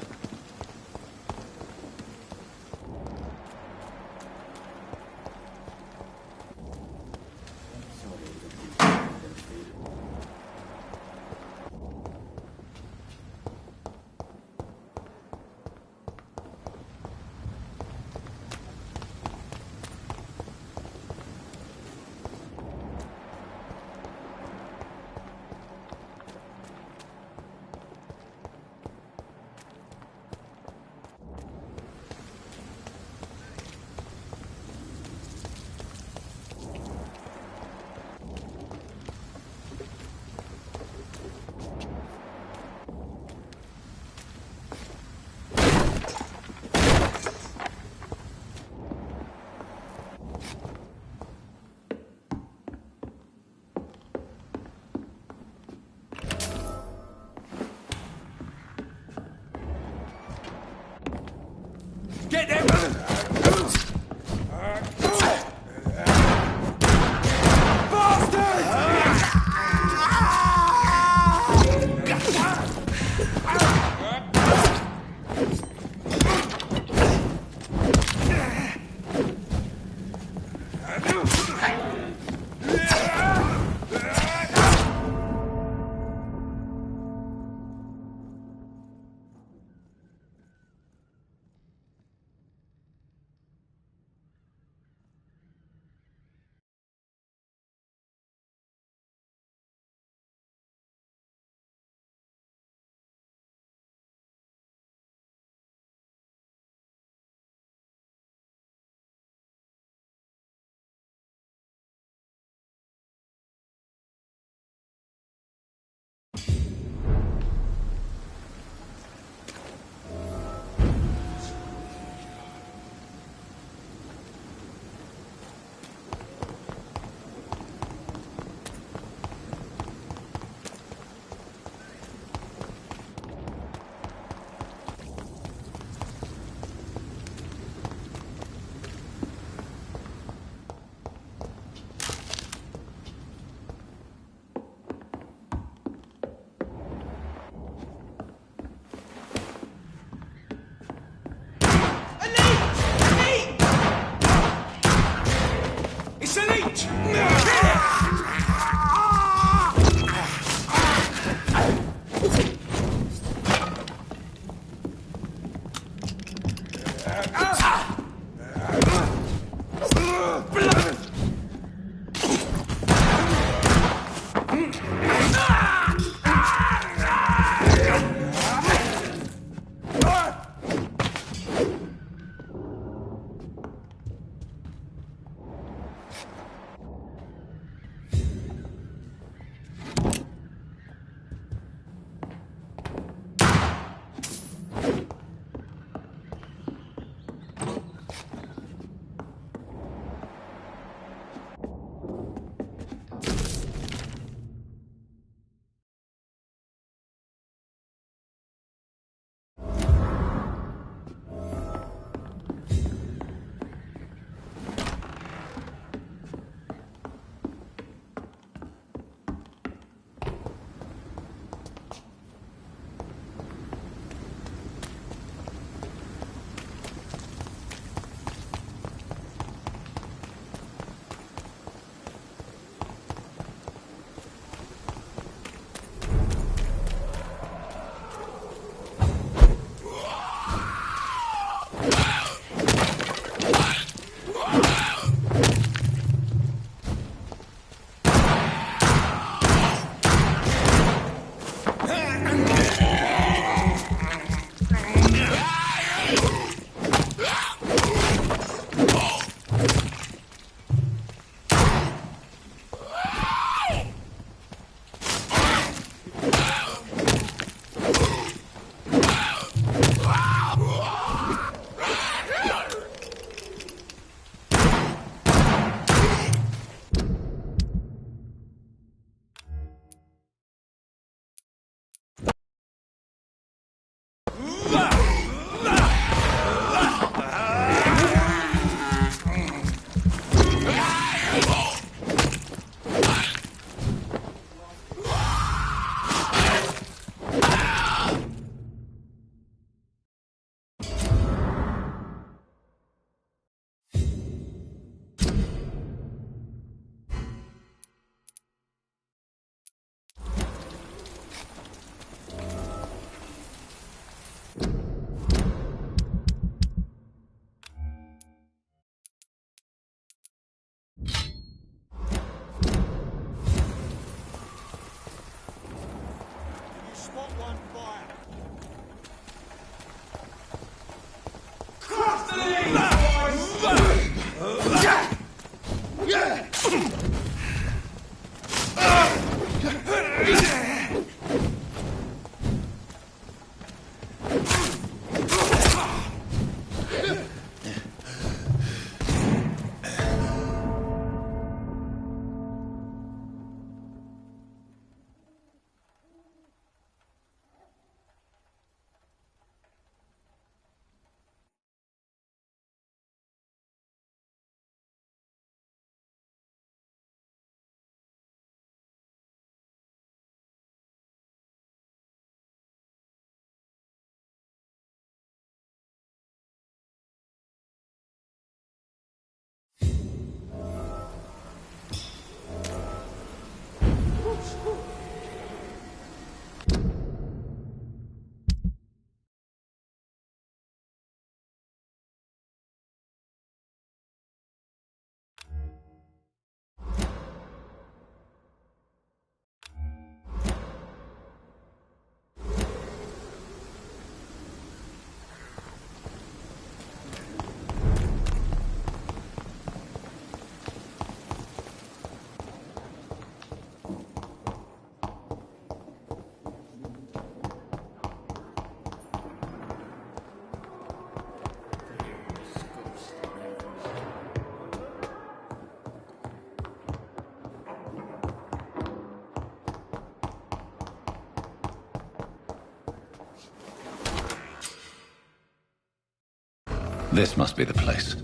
This must be the place.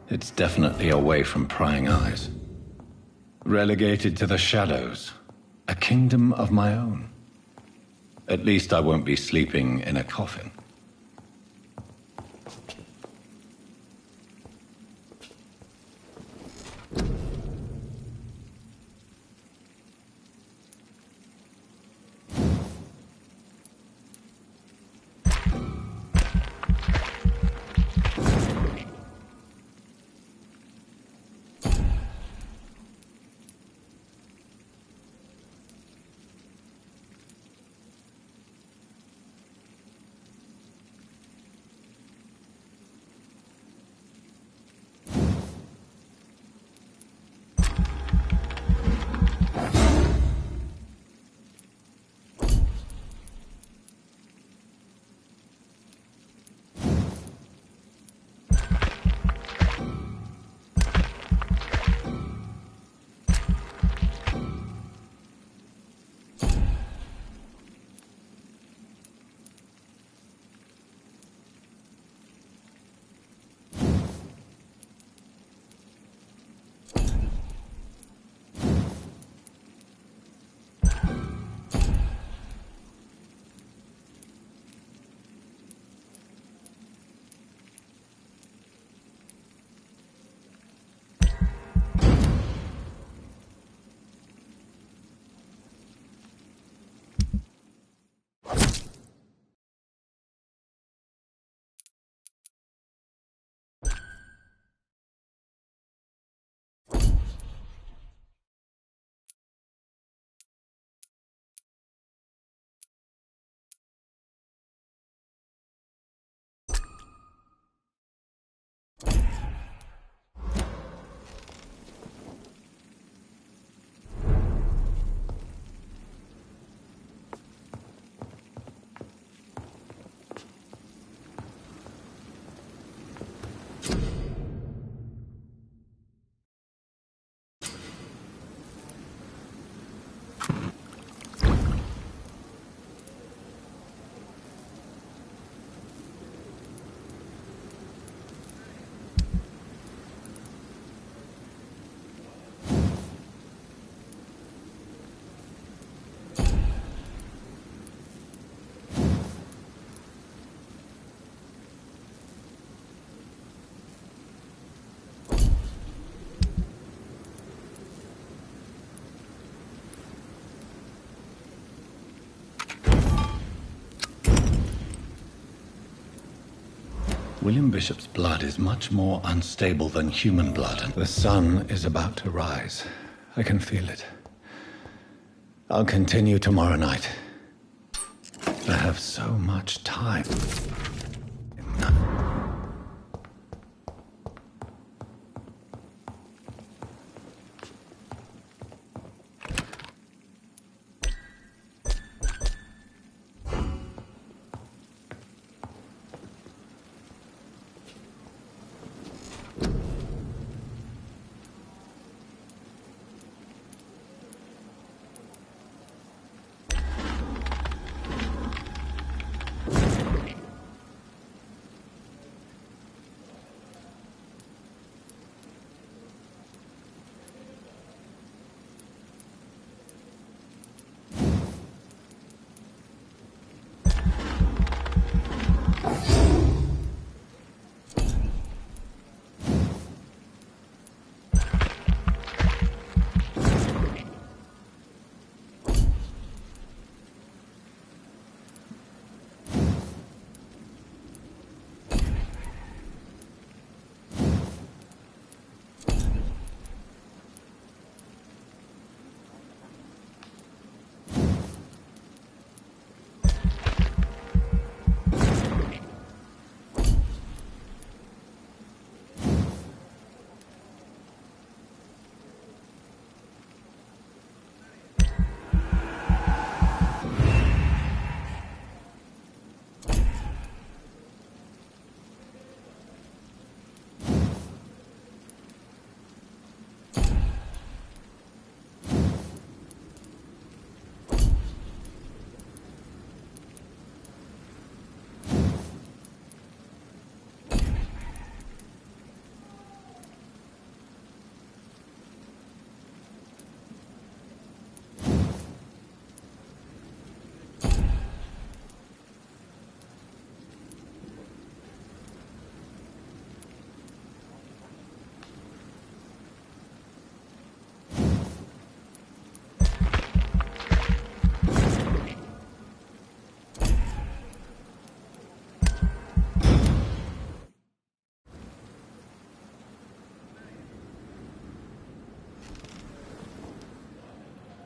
It's definitely away from prying eyes. Relegated to the shadows. A kingdom of my own. At least I won't be sleeping in a coffin. William Bishop's blood is much more unstable than human blood. The sun is about to rise. I can feel it. I'll continue tomorrow night. I have so much time.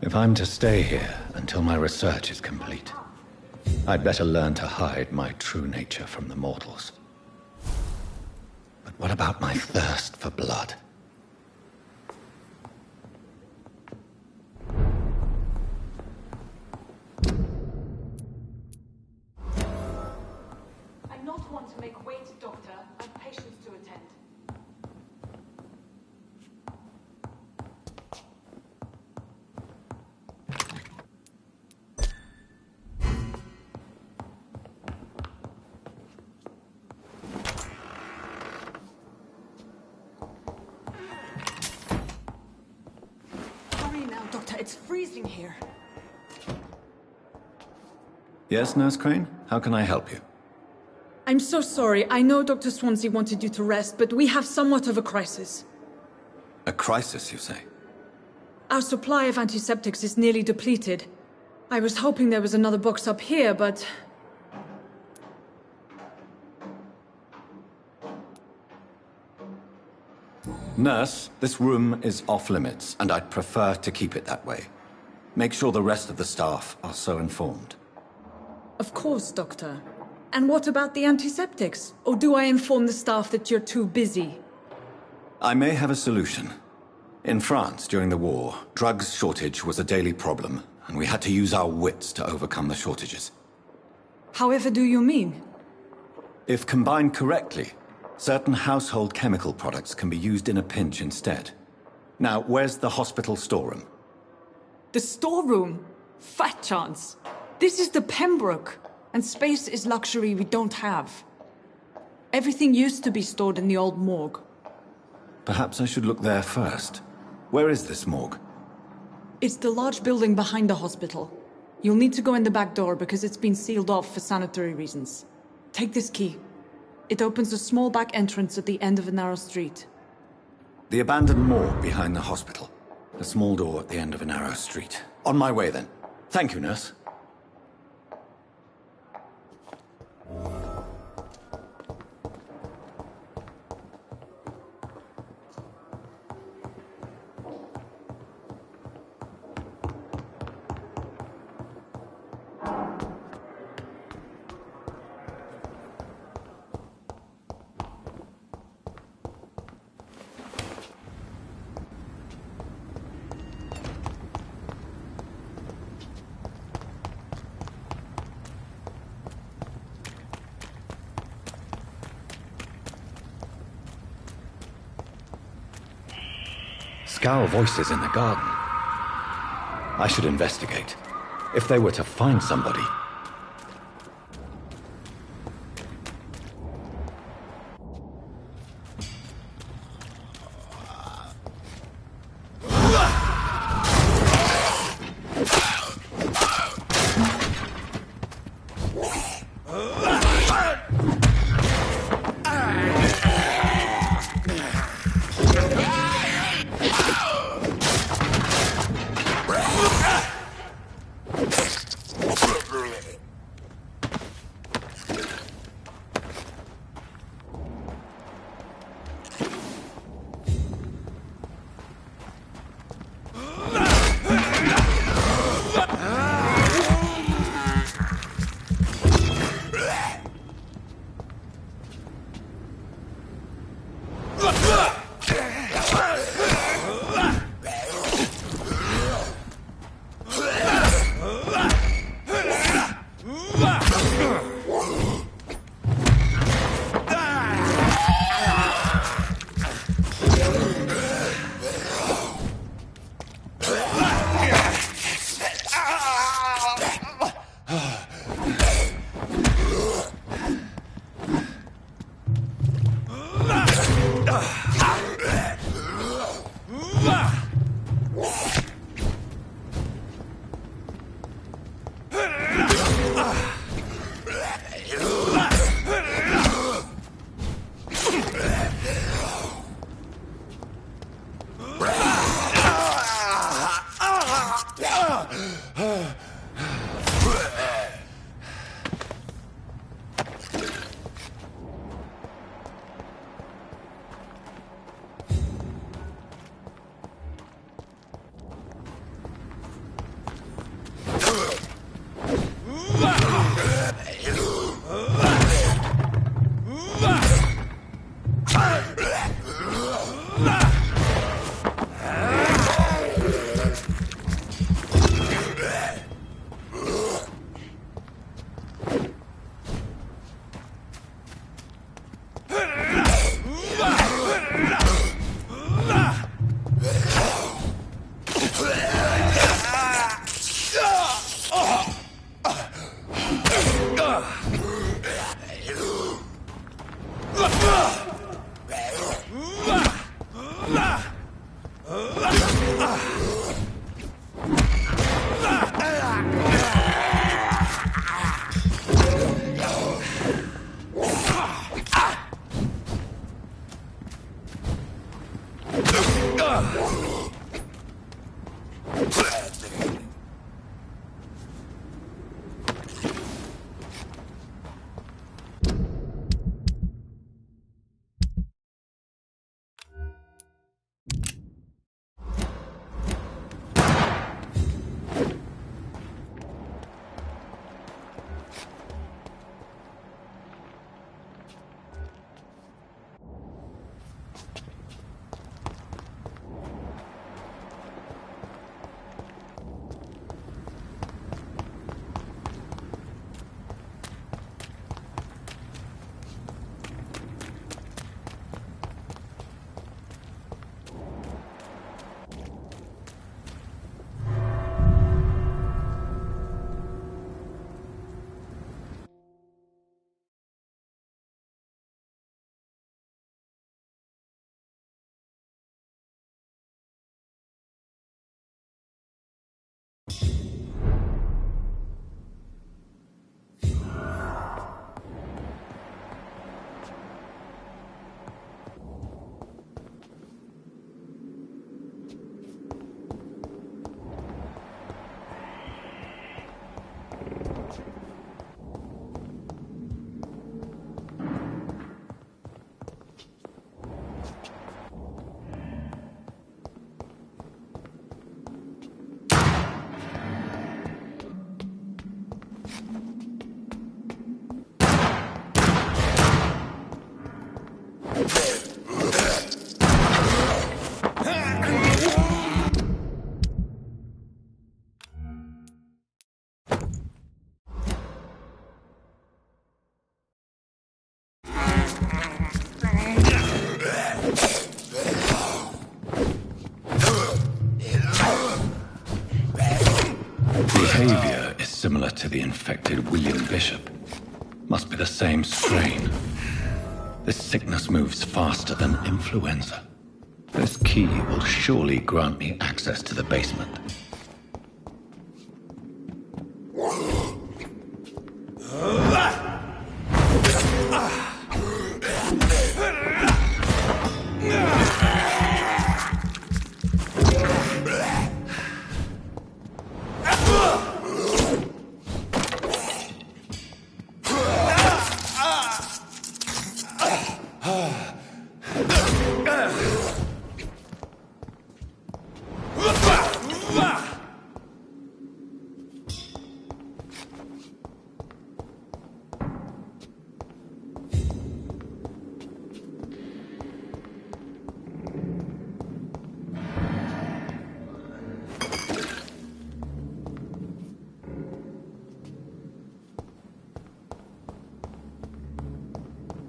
If I'm to stay here until my research is complete, I'd better learn to hide my true nature from the mortals. But what about my thirst for blood? I'm not one to make wait, Doctor. I've patients to attend. Hurry now, Doctor. It's freezing here. Yes, Nurse Crane? How can I help you? I'm so sorry. I know Dr. Swansea wanted you to rest, but we have somewhat of a crisis. A crisis, you say? Our supply of antiseptics is nearly depleted. I was hoping there was another box up here, but... Nurse, this room is off limits, and I'd prefer to keep it that way. Make sure the rest of the staff are so informed. Of course, Doctor. And what about the antiseptics? Or do I inform the staff that you're too busy? I may have a solution. In France, during the war, drugs shortage was a daily problem, and we had to use our wits to overcome the shortages. However do you mean? If combined correctly, certain household chemical products can be used in a pinch instead. Now, where's the hospital storeroom? The storeroom? Fat chance. This is the Pembroke, and space is luxury we don't have. Everything used to be stored in the old morgue. Perhaps I should look there first. Where is this morgue? It's the large building behind the hospital. You'll need to go in the back door because it's been sealed off for sanitary reasons. Take this key. It opens a small back entrance at the end of a narrow street. The abandoned morgue behind the hospital. A small door at the end of a narrow street. On my way, then. Thank you, nurse. Scowl voices in the garden. I should investigate. If they were to find somebody... Behavior is similar to the infected William Bishop. Must be the same strain. This sickness moves faster than influenza. This key will surely grant me access to the basement.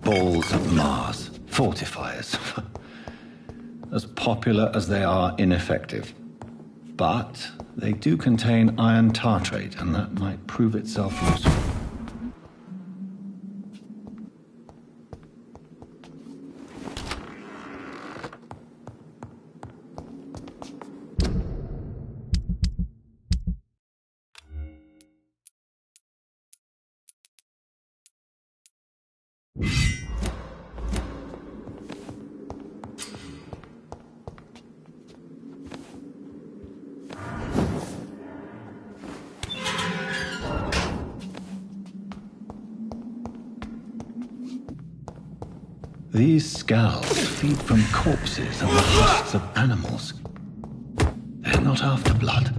Balls of Mars. Fortifiers. As popular as they are ineffective. But they do contain iron tartrate, and that might prove itself useful. These skulls feed from corpses and the husks of animals. They're not after blood.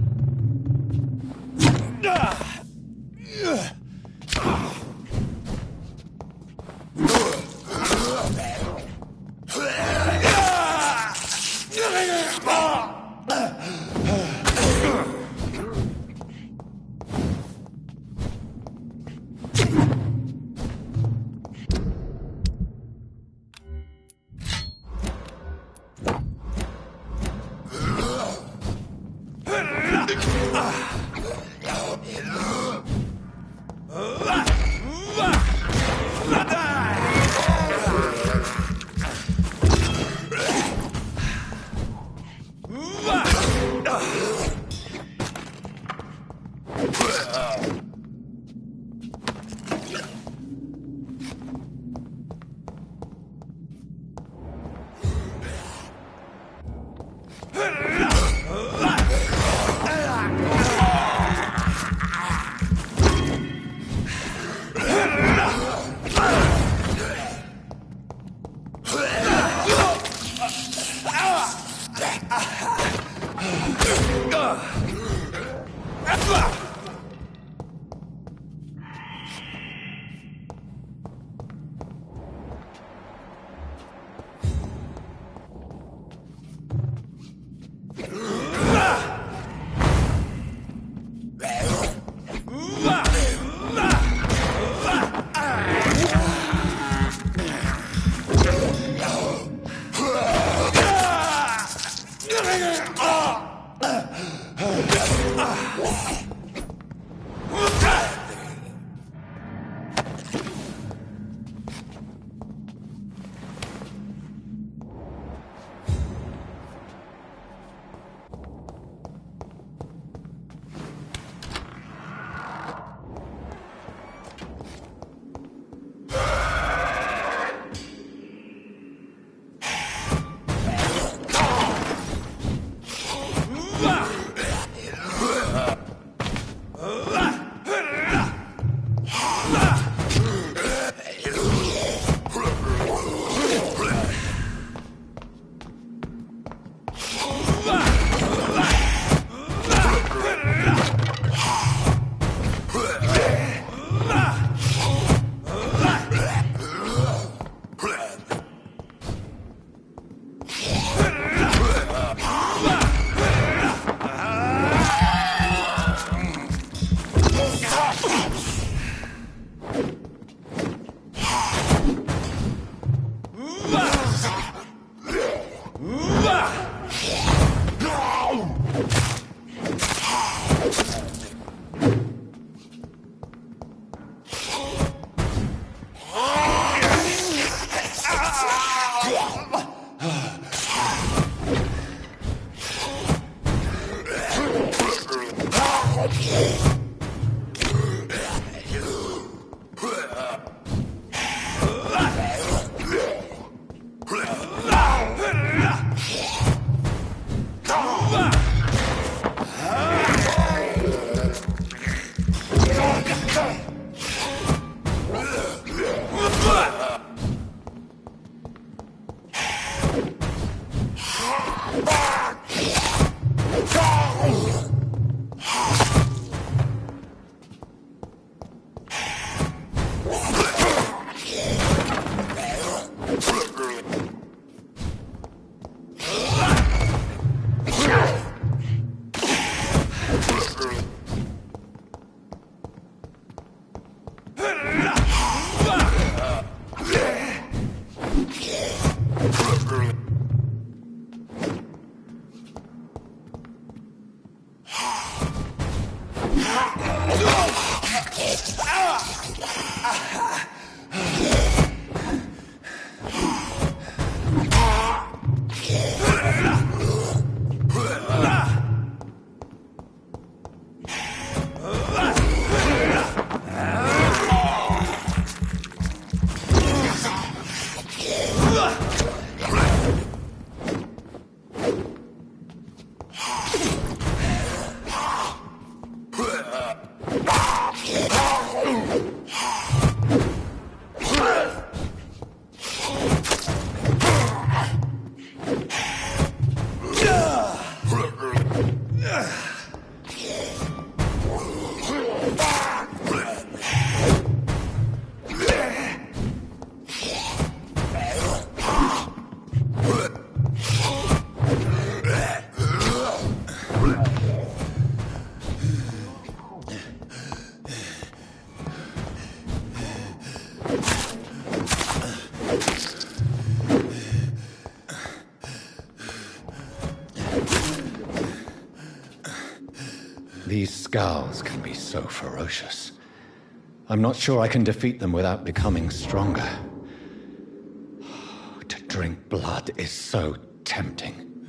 Skulls can be so ferocious. I'm not sure I can defeat them without becoming stronger. To drink blood is so tempting.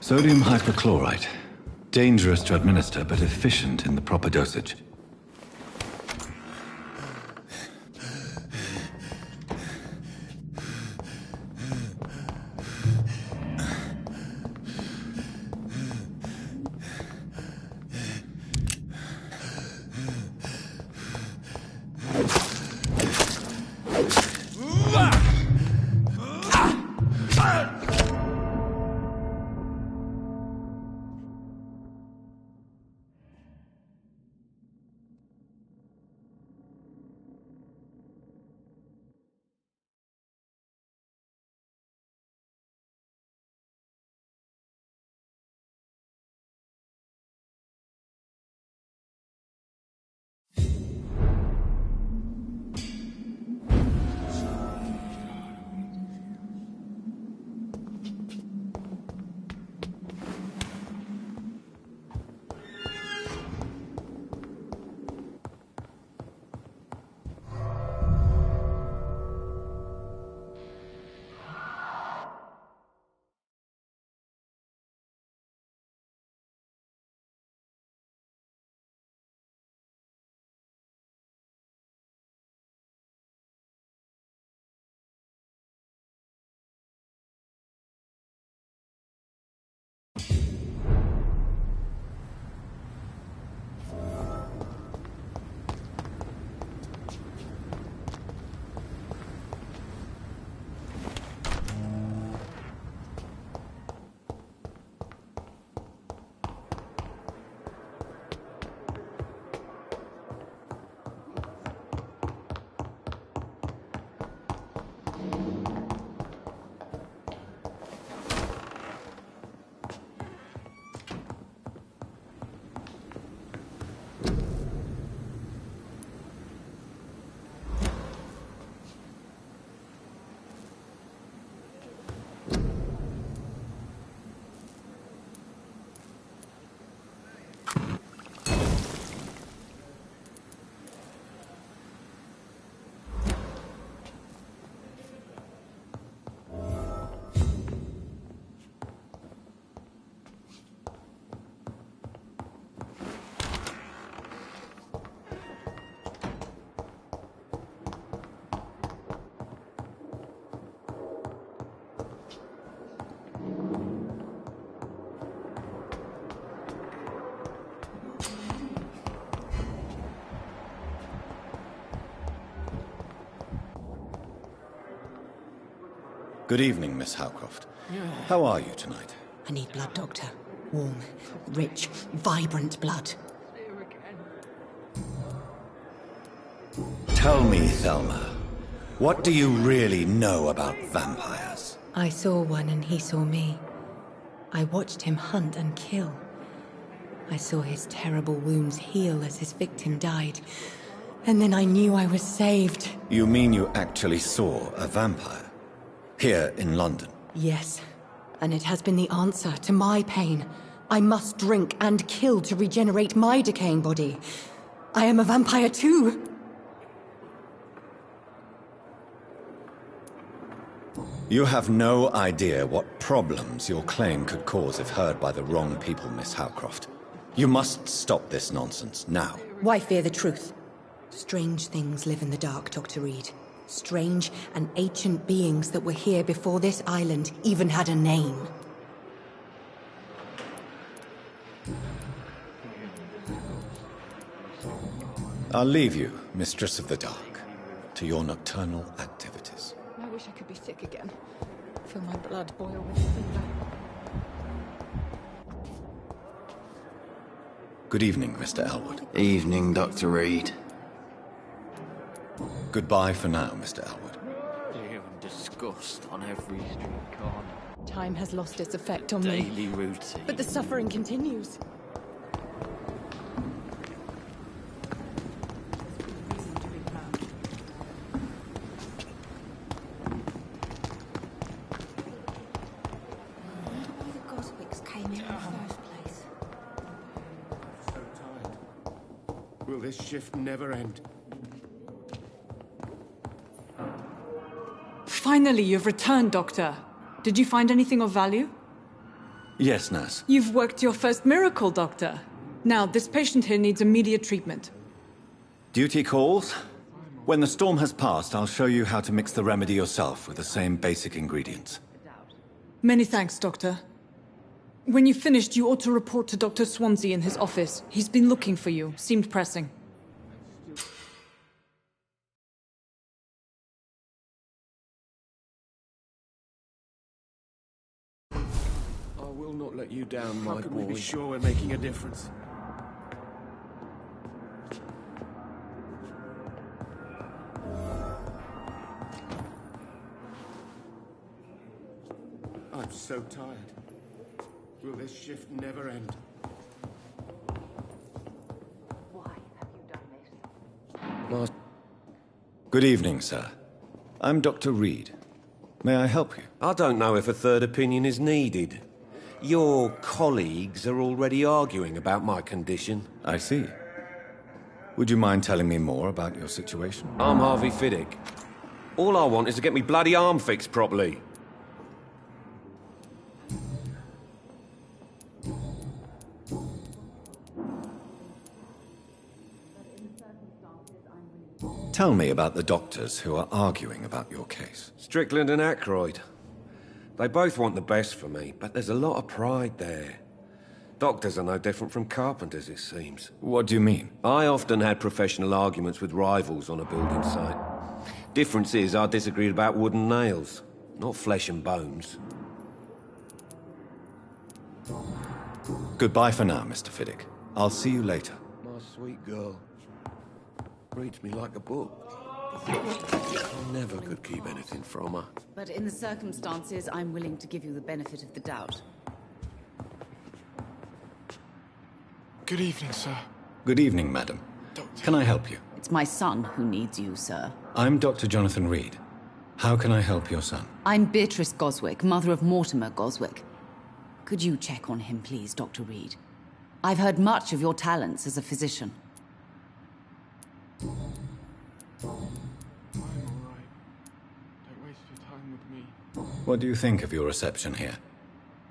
Sodium hypochlorite. Dangerous to administer, but efficient in the proper dosage. Good evening, Miss Howcroft. How are you tonight? I need blood, Doctor. Warm, rich, vibrant blood. Tell me, Thelma, what do you really know about vampires? I saw one and he saw me. I watched him hunt and kill. I saw his terrible wounds heal as his victim died. And then I knew I was saved. You mean you actually saw a vampire? Here in London? Yes. And it has been the answer to my pain. I must drink and kill to regenerate my decaying body. I am a vampire too. You have no idea what problems your claim could cause if heard by the wrong people, Miss Howcroft. You must stop this nonsense, now. Why fear the truth? Strange things live in the dark, Dr. Reed. Strange and ancient beings that were here before this island even had a name. I'll leave you, Mistress of the Dark, to your nocturnal activities. I wish I could be sick again. Feel my blood boil with fever. Good evening, Mr. Elwood. Evening, Dr. Reed. Goodbye for now, Mr. Elwood. Fear and disgust on every street corner. Time has lost its effect on me. Daily routine. But the suffering continues. this shift never end? Finally, you've returned, Doctor. Did you find anything of value? Yes, nurse. You've worked your first miracle, Doctor. Now, this patient here needs immediate treatment. Duty calls. When the storm has passed, I'll show you how to mix the remedy yourself with the same basic ingredients. Many thanks, Doctor. When you've finished, you ought to report to Dr. Swansea in his office. He's been looking for you. Seemed pressing. I will not let you down, my boy. How can we be sure we're making a difference? I'm so tired. Will this shift never end? Why have you done this? Good evening, sir. I'm Dr. Reed. May I help you? I don't know if a third opinion is needed. Your colleagues are already arguing about my condition. I see. Would you mind telling me more about your situation? I'm Harvey Fiddick. All I want is to get me bloody arm fixed properly. Tell me about the doctors who are arguing about your case. Strickland and Ackroyd. They both want the best for me, but there's a lot of pride there. Doctors are no different from carpenters, it seems. What do you mean? I often had professional arguments with rivals on a building site. Difference is I disagreed about wooden nails, not flesh and bones. Goodbye for now, Mr. Fiddick. I'll see you later. My sweet girl. Reads me like a book. I never could keep anything from her. But in the circumstances, I'm willing to give you the benefit of the doubt. Good evening, sir. Good evening, madam. Can I help you? It's my son who needs you, sir. I'm Dr. Jonathan Reed. How can I help your son? I'm Beatrice Goswick, mother of Mortimer Goswick. Could you check on him, please, Dr. Reed? I've heard much of your talents as a physician. I'm all right. Don't waste your time with me. What do you think of your reception here?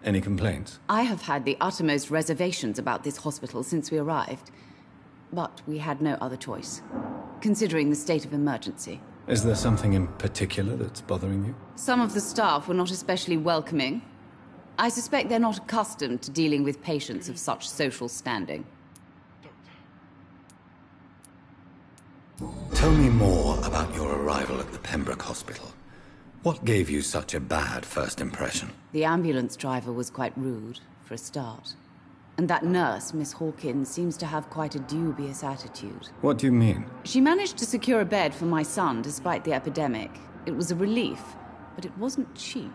Any complaints? I have had the uttermost reservations about this hospital since we arrived. But we had no other choice, considering the state of emergency. Is there something in particular that's bothering you? Some of the staff were not especially welcoming. I suspect they're not accustomed to dealing with patients of such social standing. Tell me more about your arrival at the Pembroke Hospital. What gave you such a bad first impression? The ambulance driver was quite rude, for a start. And that nurse, Miss Hawkins, seems to have quite a dubious attitude. What do you mean? She managed to secure a bed for my son despite the epidemic. It was a relief, but it wasn't cheap.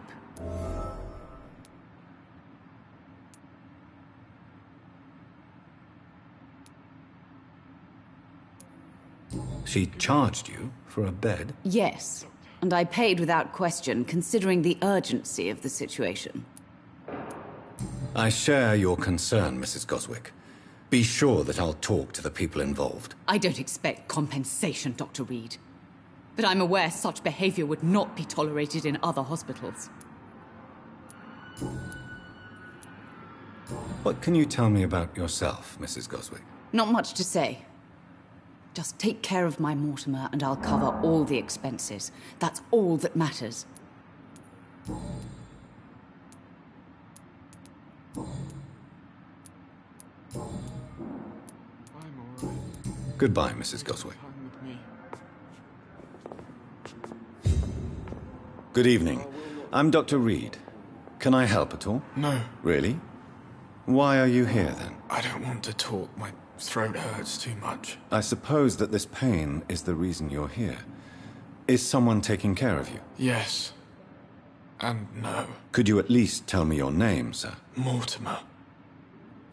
She charged you for a bed? Yes, and I paid without question, considering the urgency of the situation. I share your concern, Mrs. Goswick. Be sure that I'll talk to the people involved. I don't expect compensation, Dr. Reed. But I'm aware such behavior would not be tolerated in other hospitals. What can you tell me about yourself, Mrs. Goswick? Not much to say. Just take care of my Mortimer and I'll cover all the expenses. That's all that matters. Goodbye, Mrs. Goswick. Good evening. I'm Dr. Reed. Can I help at all? No. Really? Why are you here, then? I don't want to talk. My throat hurts too much. I suppose that this pain is the reason you're here. Is someone taking care of you? Yes. And no. Could you at least tell me your name, sir? Mortimer.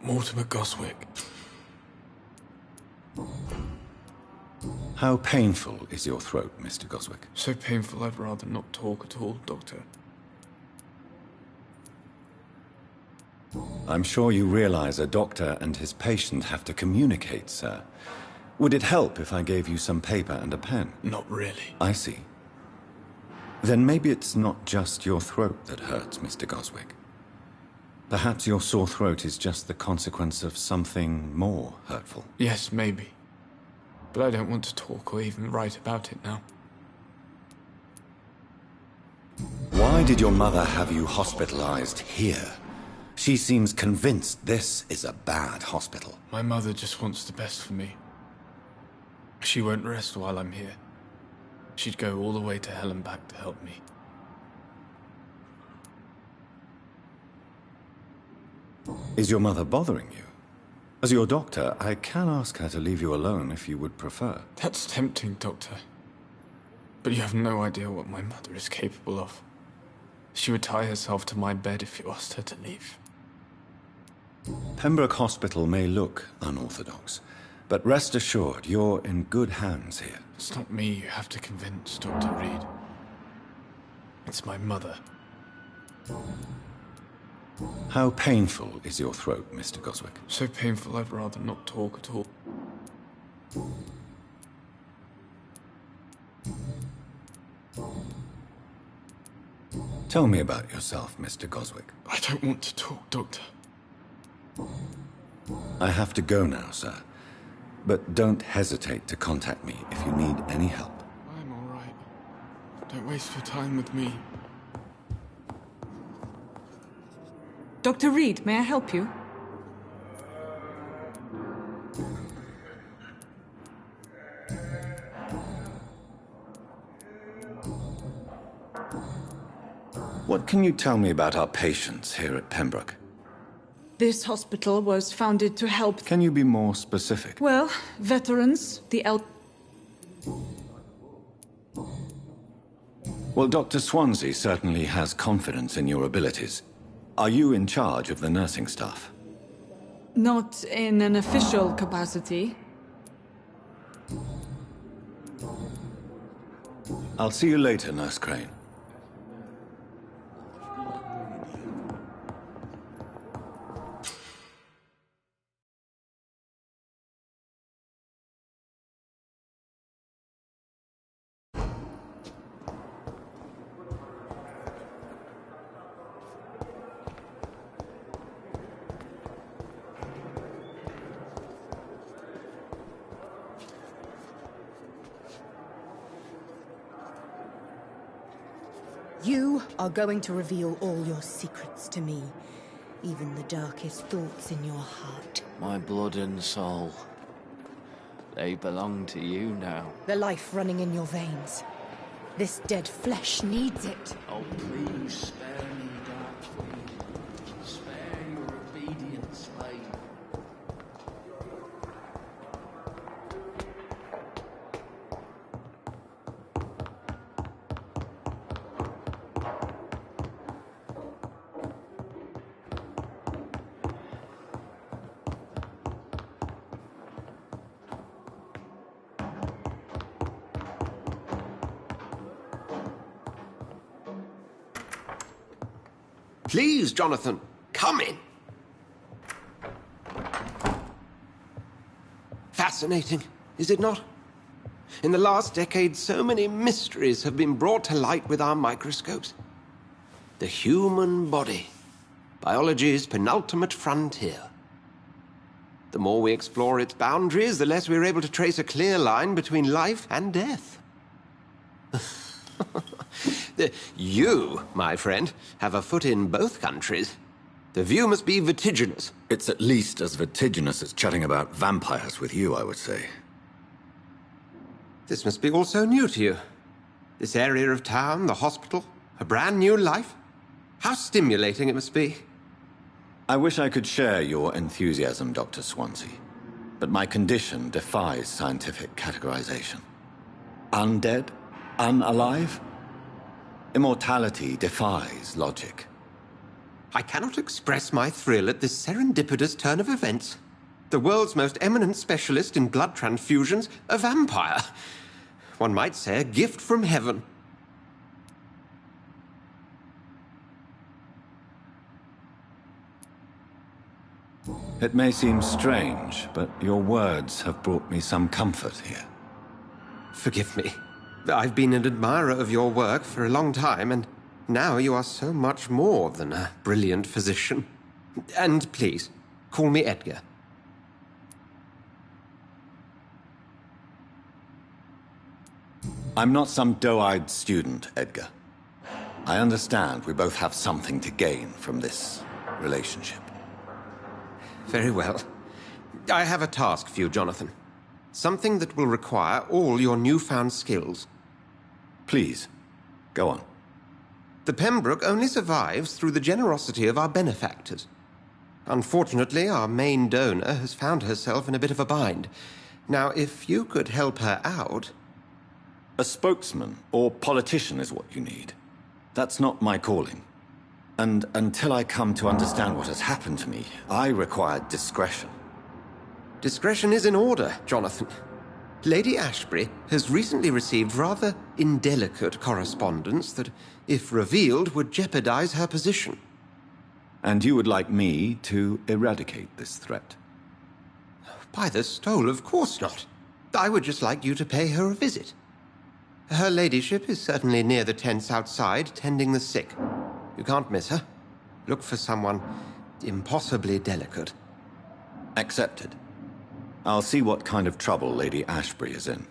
Mortimer Goswick. How painful is your throat, Mr. Goswick? So painful I'd rather not talk at all, Doctor. I'm sure you realize a doctor and his patient have to communicate, sir. Would it help if I gave you some paper and a pen? Not really. I see. Then maybe it's not just your throat that hurts, Mr. Goswick. Perhaps your sore throat is just the consequence of something more hurtful. Yes, maybe. But I don't want to talk or even write about it now. Why did your mother have you hospitalized here? She seems convinced this is a bad hospital. My mother just wants the best for me. She won't rest while I'm here. She'd go all the way to hell and back to help me. Is your mother bothering you? As your doctor, I can ask her to leave you alone if you would prefer. That's tempting, Doctor. But you have no idea what my mother is capable of. She would tie herself to my bed if you asked her to leave. Pembroke Hospital may look unorthodox, but rest assured, you're in good hands here. It's not me you have to convince, Dr. Reed. It's my mother. How painful is your throat, Mr. Goswick? So painful I'd rather not talk at all. Tell me about yourself, Mr. Goswick. I don't want to talk, Doctor. I have to go now, sir. But don't hesitate to contact me if you need any help. I'm all right. Don't waste your time with me. Dr. Reed, may I help you? What can you tell me about our patients here at Pembroke? This hospital was founded to help... Can you be more specific? Well, veterans, Well, Dr. Swansea certainly has confidence in your abilities. Are you in charge of the nursing staff? Not in an official capacity. I'll see you later, Nurse Crane. You are going to reveal all your secrets to me, even the darkest thoughts in your heart. My blood and soul. They belong to you now. The life running in your veins. This dead flesh needs it. Oh, please spare me, Dark Queen. Spare your obedient slave. Please, Jonathan, come in. Fascinating, is it not? In the last decade, so many mysteries have been brought to light with our microscopes. The human body, biology's penultimate frontier. The more we explore its boundaries, the less we're able to trace a clear line between life and death. You, my friend, have a foot in both countries. The view must be vertiginous. It's at least as vertiginous as chatting about vampires with you, I would say. This must be all so new to you. This area of town, the hospital, a brand new life. How stimulating it must be. I wish I could share your enthusiasm, Dr. Swansea, but my condition defies scientific categorization. Undead? Unalive? Immortality defies logic. I cannot express my thrill at this serendipitous turn of events. The world's most eminent specialist in blood transfusions, a vampire. One might say a gift from heaven. It may seem strange, but your words have brought me some comfort here. Forgive me. I've been an admirer of your work for a long time, and now you are so much more than a brilliant physician. And please, call me Edgar. I'm not some doe-eyed student, Edgar. I understand we both have something to gain from this relationship. Very well. I have a task for you, Jonathan. Something that will require all your newfound skills. Please, go on. The Pembroke only survives through the generosity of our benefactors. Unfortunately, our main donor has found herself in a bit of a bind. Now, if you could help her out... A spokesman or politician is what you need. That's not my calling. And until I come to understand what has happened to me, I require discretion. Discretion is in order, Jonathan. Lady Ashbury has recently received rather indelicate correspondence that, if revealed, would jeopardize her position. And you would like me to eradicate this threat? By the stole, of course not. I would just like you to pay her a visit. Her ladyship is certainly near the tents outside, tending the sick. You can't miss her. Look for someone impossibly delicate. Accepted. I'll see what kind of trouble Lady Ashbury is in.